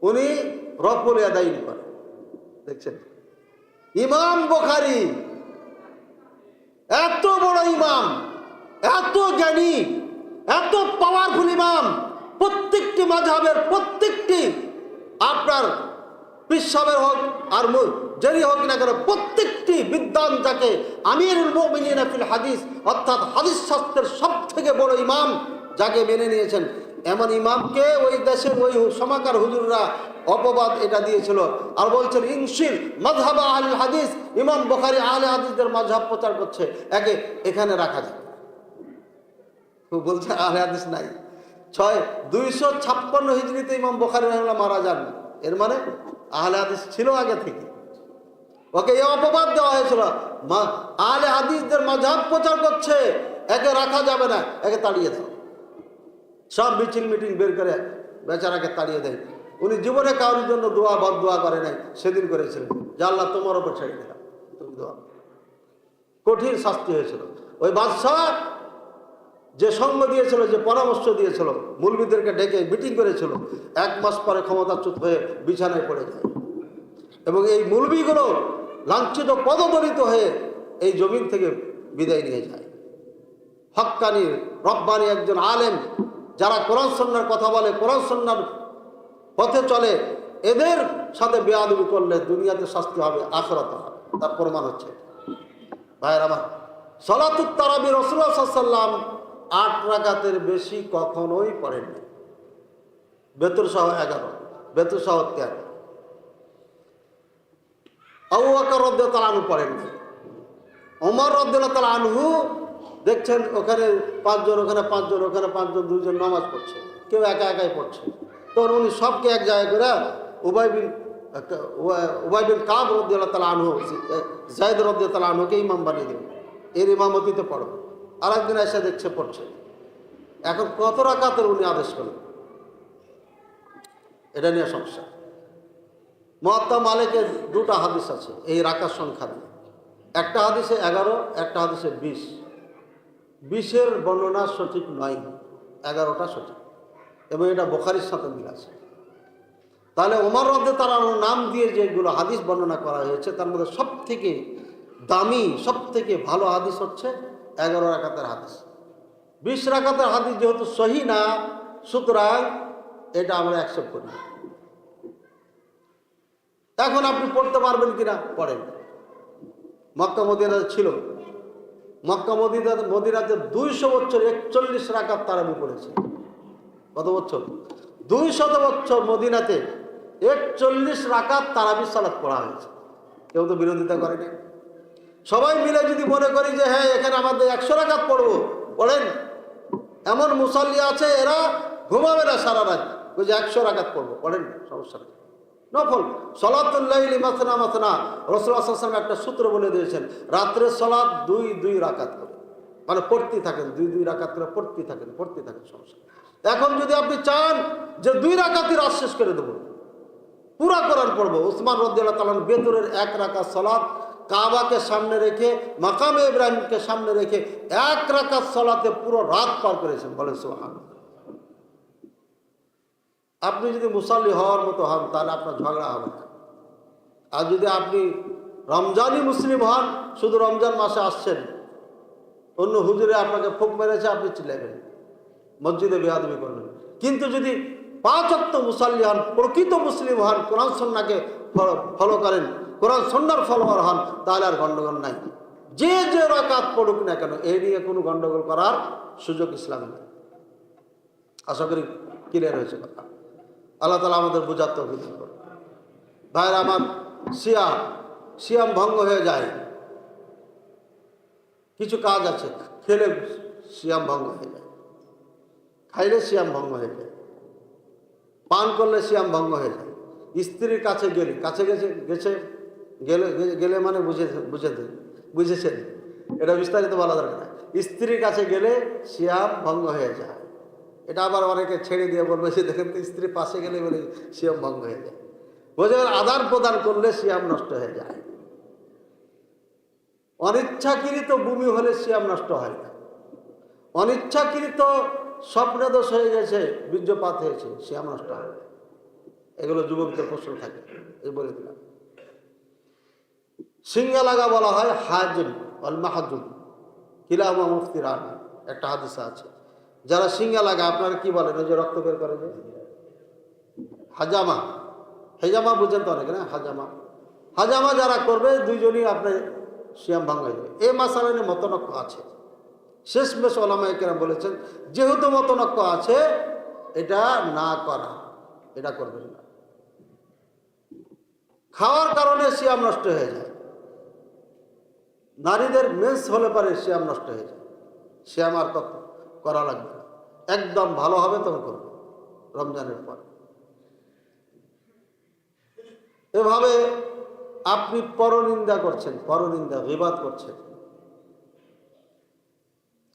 উনি রফুল ইয়াদাইন করে। দেখছেন, ইমাম বুখারী এত বড় ইমাম, এত জ্ঞানী, এত পাওয়ারফুল ইমাম, প্রত্যেকটি মাযহাবের প্রত্যেকটি আপনার পিসাবের হোক আর যেই হোক না কেন, প্রত্যেকটি বিদ্বান যাকে আমিরুল মুমিনিন ফিল হাদিস, অর্থাৎ হাদিস শাস্ত্রের সব থেকে বড় ইমাম যাকে মেনে নিয়েছেন, এমন ইমামকে ওই দেশের ওই সমাকার হুজুররা অপবাদ এটা দিয়েছিল। আর বলছেন ইনশির মাযহাব আহলে হাদিস, ইমাম বুখারী আহলে হাদিসদের মাযহাব প্রচার করছে, একে এখানে রাখা যায়। বলছে আহলে হাদিস নাই। 256 হিজরিতে ইমাম বুখারী রাহিমাহুল্লাহ মারা যান, এর মানে আহলে হাদিস ছিল আগে থেকে। ওকে এই অপবাদ দেওয়া হয়েছিল, আহলে হাদিসদের মাযহাব প্রচার করছে, একে রাখা যাবে না, একে তাড়িয়ে দাও। সব মিছিল মিটিং বের করে বেচারাকে তাড়িয়ে দেয়। উনি জীবনে কারোর জন্য দোয়া বদদোয়া করে নাই, সেদিন করেছিলেন যে আল্লাহ তোমার উপর ছেড়ে দিলাম, তুমি দোয়া। কঠিন শাস্তি হয়েছিল। ওই বাদশাহ যে সঙ্গ দিয়েছিল, যে পরামর্শ দিয়েছিল, মুলবিদেরকে ডেকে মিটিং করেছিল, 1 মাস পরে ক্ষমতাচ্যুত হয়ে বিছানায় পড়ে যায়। এবং এই মুলবিগুলো লাঞ্ছিত পদদলিত হয়ে এই জমিন থেকে বিদায় নিয়ে যায়। হক্কানি রব্বানি একজন আলেম, যারা কোরআন সুন্নাহর কথা বলে, কোরআন সুন্নাহর পথে চলে, এদের সাথে বেয়াদবি করলে দুনিয়াতে শাস্তি হবে, আখিরাতে হবে। তার প্রমাণ হচ্ছে ভাইয়ের আমার, সালাতুত তারাবি রাসূলুল্লাহ সাল্লাল্লাহু আলাইহি ওয়াসাল্লাম 8 রাকাতের বেশি কখনোই পড়েননি। বেতর সহ 11, বেতর সহ 13। আবু বকর রাদিয়াল্লাহু তাআলা আনহু পড়েননি। ওমর রাদিয়াল্লাহু তাআলা আনহু দেখছেন ওখানে 5 জন, ওখানে 5 জন, ওখানে 5 জন, 2 জন নামাজ পড়ছে, কেউ একা একাই পড়ছে। তখন উনি সবকে এক জায়গায় করে উবাই বিন কাব রাদিয়াল্লাহু তাআলা আনহু, যায়েদ রাদিয়াল্লাহু তাআলা আনহুকে ইমাম বানিয়ে দিলেন, এর ইমামতিতে পড়ো। আর একদিন এসে দেখছে পড়ছে। এখন কত রাকাতের উনি আদেশ করলেন, এটা নিয়ে সমস্যা। মুয়াত্তা মালিকের 2টা হাদিস আছে এই রাকাত সংখ্যা নিয়ে। একটা হাদিসে 11, একটা হাদিসে 20। 20-এর বর্ণনা সঠিক নয়, 11টা সঠিক, এবং এটা বুখারীর সাথে মিল আছে। তাহলে ওমর রাদিয়াল্লাহু তাআলার নাম দিয়ে যেগুলো হাদিস বর্ণনা করা হয়েছে, তার মধ্যে সব থেকে দামি, সব থেকে ভালো হাদিস হচ্ছে 11 রাকাতের হাদিস। 20 রাকাতের হাদিস যেহেতু সহিহ না, সুতরাং এটা আমরা অ্যাকসেপ্ট করি। এখন আপনি পড়তে পারবেন কিনা? পড়েন। মক্কা মদিনাতে ছিল, মক্কা মদিনাতে 200 বছর 41 রাকাত তারাবি পড়েছে। কত বছর? 200 বছর মদিনাতে 41 রাকাত তারাবি সালাত পড়া হয়েছে। কেউ তো বিরোধিতা করেনি। সবাই মিলে যদি মনে করি যে হ্যাঁ এখানে আমাদের 100 রাকাত পড়বো, পড়েন। এমন মুসাল্লি আছে এরা ঘুমাবে না সারা রাত, ওই যে 100 রাকাত পড়বো, পড়েন, সমস্যা নেই। নফল সালাতুল লাইলি মাসনা মাসনা, রাসূলুল্লাহ সাল্লাল্লাহু আলাইহি ওয়াসাল্লাম একটা সূত্র বলে দিয়েছেন, রাত্রের সালাত 2 রাকাত করে, মানে পড়তেই থাকেন, 2 রাকাত করে পড়তেই থাকেন, সমস্যা। এখন যদি আপনি চান যে 2 রাকাতই রাত শেষ করে দেবো, পুরা কোরআন পড়বো, উসমান রাদিয়াল্লাহু তাআলা বেতরের 1 রাকাত সালাত কাবাকে সামনে রেখে, মাকামে ইব্রাহিমকে সামনে রেখে 1 রাকাত সালাতে পুরো রাত পার করেছেন। বলেন সুবহানাল্লাহ। আপনি যদি মুসাল্লি হওয়ার মতো হন তাহলে আপনার ঝগড়া হবে না। আর যদি আপনি রমজানই মুসলিম হন, শুধু রমজান মাসে আসছেন, অন্য হুজুরে আপনাকে ফুক মেরেছে, আপনি চিল্লাইবেন, মসজিদে বেয়াদবি করবেন। কিন্তু যদি 5 ওয়াক্ত মুসাল্লি হন, প্রকৃত মুসলিম হন, কোরআন সুন্নাহকে ফলো করেন, কোরআন সুন্নাহর ফলোয়ার হন, তাহলে আর গন্ডগোল নাই। যে যে রাকাত পড়ুক না কেন, এই নিয়ে কোনো গন্ডগোল করার সুযোগ ইসলামে নেই। আশা করি ক্লিয়ার হয়েছে কথা। আল্লাহ তাআলা আমাদের বোঝার তৌফিক দান করুন। ভাইরা আমার, সিয়াম ভঙ্গ হয়ে যায়, কিছু কাজ আছে, খেলে সিয়াম ভঙ্গ হয়ে যায়, খাইলে সিয়াম ভঙ্গ হয়ে যায়, পান করলে সিয়াম ভঙ্গ হয়ে যায়, স্ত্রীর কাছে গেলে, গেলে মানে বুঝেছেন, এটা বিস্তারিত বলা দরকার না। স্ত্রীর কাছে গেলে সিয়াম ভঙ্গ হয়ে যায়। এটা আবার অনেকে ছেড়ে দিয়ে বলবে সে দেখেন তো স্ত্রী পাশে গেলে বলে সিয়াম ভঙ্গ হয়ে যায়। বোঝা গেল আদান প্রদান করলে সিয়াম নষ্ট হয়ে যায়। অনিচ্ছাকৃত বমি হলে সিয়াম নষ্ট হয় না। অনিচ্ছাকৃত স্বপ্নে দোষ হয়ে গেছে, বীর্যপাত হয়েছে, সিয়াম নষ্ট হয় না। এগুলো যুবকদের প্রশ্ন থাকে, এই বলে দিলাম। সিঙ্গা লাগা বলা হয় হাজুন অল মাহাজুন কিলামা মুফতি রান, একটা হাদিসা আছে। যারা সিঙ্গা লাগা, আপনারা কি বলেন, ওই যে রক্ত বের করে যে হাজামা, হেজামা বুঝেন তো অনেকে না, হাজামা যারা করবে দুইজনই আপনার সিয়াম ভাঙা যাবে। এই মাসালা নিয়ে মতনক্য আছে। শেষমেশ ওলামায়ে কেরাম বলেছেন যেহেতু মতনক্য আছে, এটা না করা, এটা করবেন না। খাওয়ার কারণে সিয়াম নষ্ট হয়ে যায়। নারীদের মেন্স হলে পারে সিয়াম নষ্ট হয়ে যায়, সিয়াম আর করা লাগবে না, একদম ভালো হবে তখন করবে রমজানের পর। এভাবে আপনি পরনিন্দা করছেন, পরনিন্দা গীবাত করছেন,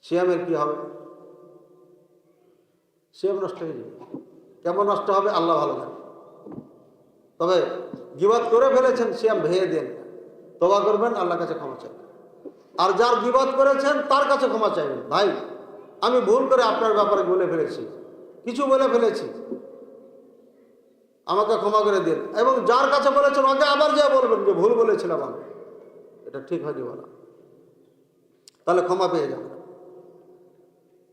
সিয়ামের কি হবে? সিয়াম নষ্ট হয়ে যাবে। কেমন নষ্ট হবে আল্লাহ ভালো জানে। তবে গীবাত করে ফেলেছেন, সিয়াম ভেঙে দেন, তওবা করবেন, আল্লাহর কাছে ক্ষমা চাইবেন। আর যার গীবাত করেছেন তার কাছে ক্ষমা চাইবেন, ভাই আমি ভুল করে আপনার ব্যাপারে বলে ফেলেছি, কিছু বলে ফেলেছি, আমাকে ক্ষমা করে দিন। এবং যার কাছে বলেছেন ওকে আবার যা বলবেন যে ভুল বলেছিলাম আমি, এটা ঠিক হয়নি বলা, তাহলে ক্ষমা পেয়ে যাবেন।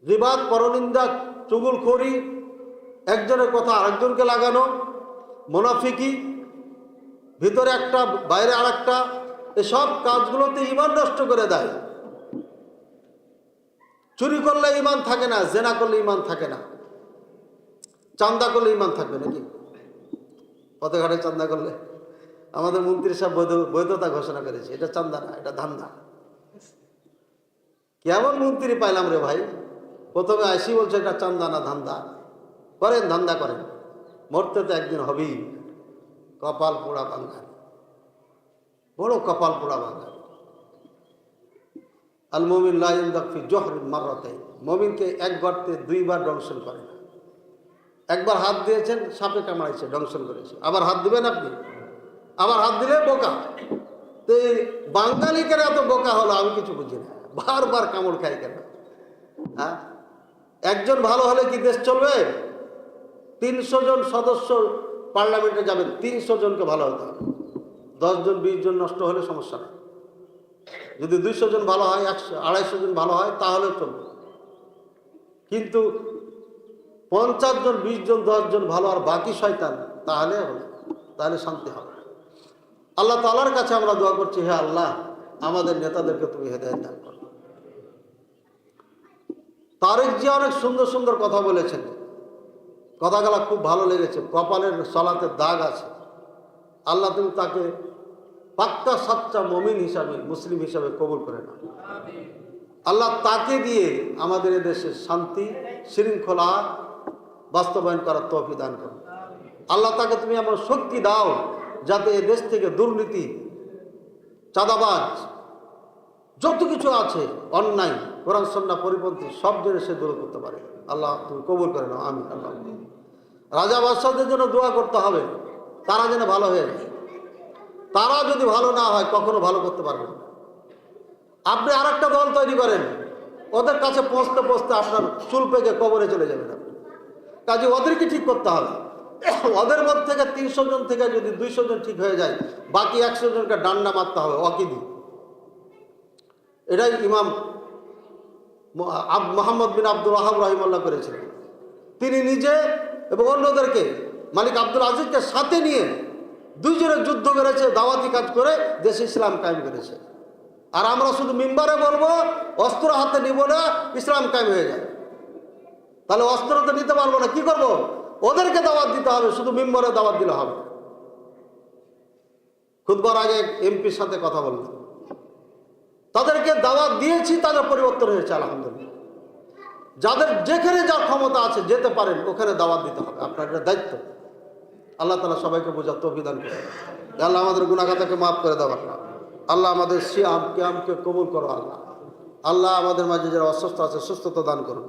গীবাত, পরনিন্দা, চুগলখড়ি, একজনের কথা আরেকজনকে লাগানো, মুনাফিকি, ভিতরে একটা বাইরে আরেকটা, এসব কাজগুলোতে ঈমান নষ্ট করে দেয়। চুরি করলে ঈমান থাকে না, জেনা করলে ঈমান থাকে না, চাঁদা করলে ঈমান থাকবে নাকি? পথে ঘাটে চাঁদা করলে, আমাদের মন্ত্রী সাহেব বৈধতা ঘোষণা করেছে, এটা চাঁদা না, এটা ধান্দা। কেমন মন্ত্রী পাইলাম রে ভাই, প্রথমে আসি বলছে এটা চাঁদা না ধান্দা। করেন, ধান্দা করেন, মরতে তো একদিন হবেই। কপাল পোড়া বাঙালি, বড় কপাল পোড়া বাঙালি। আল মুমিন লা ইনদাক ফি জহরিন মাররাতাইন, মুমিনকে এক গর্তে দুইবার দংশন করে না। একবার হাত দিয়েছেন, সাপে কামড়াইছে, দংশন করেছে, আবার হাত দিবেন আপনি, আবার হাত দিলে বোকা। তো এই বাঙালি কেন এত বোকা হলো আমি কিছু বুঝি না, বারবার কামড় খাই কেন? হ্যাঁ, একজন ভালো হলে কি দেশ চলবে? 300 জন সদস্য পার্লামেন্টে যাবেন, 300 জনকে ভালো হতে হবে। 10 জন 20 জন নষ্ট হলে সমস্যা নেই। যদি 200 জন ভালো হয়, 250 জন ভালো হয়, তাহলে চলবে। কিন্তু 50 জন, 20 জন, 10 জন ভালো আর বাকি শয়তান, তাহলে শান্তি হবে। আল্লাহ তাআলার কাছে আমরা দোয়া করছি, হে আল্লাহ আমাদের নেতাদেরকে তুমি হেদায়েত দান করো। তারেক জি অনেক সুন্দর সুন্দর কথা বলেছেন, কথাগুলো খুব ভালো লেগেছে। কপালের সলাতে দাগ আছে, আল্লাহ তুমি তাকে পাক্কা সাচ্চা মুমিন হিসাবে, মুসলিম হিসাবে কবুল করে নাও। আল্লাহ তাকে দিয়ে আমাদের এদেশের শান্তি শৃঙ্খলা বাস্তবায়ন করার তৌফিক দান করো। আল্লাহ তাকে তুমি এমন শক্তি দাও যাতে এ দেশ থেকে দুর্নীতি, চাঁদাবাজ, যত কিছু আছে অন্যায়, কোরআন সুন্নাহ পরিপন্থী সব জেনে সে দূর করতে পারে। আল্লাহ তুমি কবুল করে নাও, আমিন। আল্লাহ রাজা বাদশাহদের জন্য দোয়া করতে হবে, তারা যেন ভালো হয়ে যায়। তারা যদি ভালো না হয় কখনো ভালো করতে পারবে না। আপনি আর একটা দল তৈরি করেন, ওদের কাছে পৌঁছতে পৌঁছতে আপনার চুল পেকে কবরে চলে যাবেন আপনি। কাজে ওদেরকে ঠিক করতে হবে। ওদের মধ্যে থেকে 300 জন থেকে যদি 200 জন ঠিক হয়ে যায়, বাকি 100 জনকে ডান্ডা মারতে হবে ওয়াকিদি। এটাই ইমাম মোহাম্মদ বিন আব্দুল ওয়াহাব রাহিমাহুল্লাহ করেছিলেন। তিনি নিজে এবং অন্যদেরকে মালিক আব্দুল আজিজকে সাথে নিয়ে 2 জনের যুদ্ধ করেছে, দাওয়াতি কাজ করে দেশে ইসলাম কায়েম করেছে। আর আমরা শুধু মিম্বারে বলবো, অস্ত্র হাতে নিব না, ইসলাম কায়েম হয়ে যায়। তাহলে অস্ত্র তো নিতে পারবো না, কি করব? ওদেরকে দাওয়াত দিতে হবে, শুধু মিম্বরে দাওয়াত দিলে হবে। খুতবার আগে এমপির সাথে কথা বললাম, তাদেরকে দাওয়াত দিয়েছি, তাদের পরিবর্তন হয়েছে আলহামদুলিল্লাহ। যাদের যেখানে যার ক্ষমতা আছে যেতে পারেন, ওখানে দাওয়াত দিতে হবে, আপনার এটা দায়িত্ব। আল্লাহ তাআলা সবাইকে বোঝার তৌফিক দান করে। আল্লাহ আমাদের গুনাহ খাতাকে মাফ করে দাও। আল্লাহ আমাদের সিয়াম কিয়ামকে কবুল করো। আল্লাহ আমাদের মাঝে যারা অসুস্থ আছে সুস্থতা দান করুন।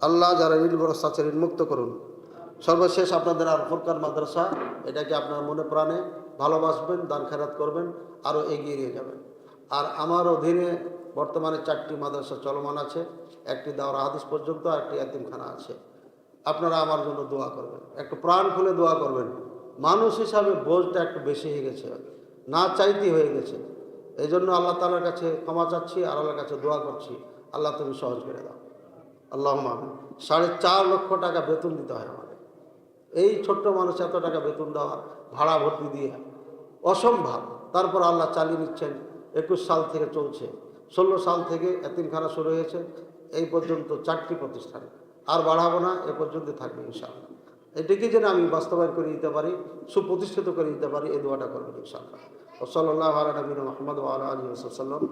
আল্লাহ যারা ঋণগ্রস্ত আছে ঋণ মুক্ত করুন। সর্বশেষ আপনাদের আর ফুরকান মাদ্রাসা, এটাকে আপনার মনে প্রাণে ভালোবাসবেন, দান খেরাত করবেন, আরও এগিয়ে নিয়ে যাবেন। আর আমার অধীনে বর্তমানে 4টি মাদ্রাসা চলমান আছে, একটি দাওরা হাদিস পর্যন্ত, আর একটি এতিমখানা আছে। আপনারা আমার জন্য দোয়া করবেন, একটু প্রাণ খুলে দোয়া করবেন। মানুষ হিসাবে বোঝটা একটু বেশি হয়ে গেছে, না চাইতে হয়ে গেছে। এই জন্য আল্লাহ তাআলার কাছে ক্ষমা চাচ্ছি আর আল্লাহর কাছে দোয়া করছি, আল্লাহ তুমি সহজ করে দাও। আল্লাহুম্মা আমিন। 4.5 লক্ষ টাকা বেতন দিতে হয় আমাদের। এই ছোট্ট মানুষ এত টাকা বেতন দেওয়া, ভাড়া ভর্তি দিয়ে অসম্ভব। তারপর আল্লাহ চালিয়ে নিচ্ছেন। 21 সাল থেকে চলছে, 16 সাল থেকে এতিমখানা শুরু হয়েছে, এই পর্যন্ত 4টি প্রতিষ্ঠান। আর বাড়াবো না, এ পর্যন্ত থাকবে ইনশাআল্লাহ। এটিকে যেন আমি বাস্তবায়ন করে দিতে পারি, সুপ্রতিষ্ঠিত করে দিতে পারি, এই দোয়াটা করবেন ইনশাআল্লাহ। ওয়া সাল্লাল্লাহু আলা নবিয়িনা মুহাম্মদ ওয়া আলা আলিহি ওয়া সাল্লাম।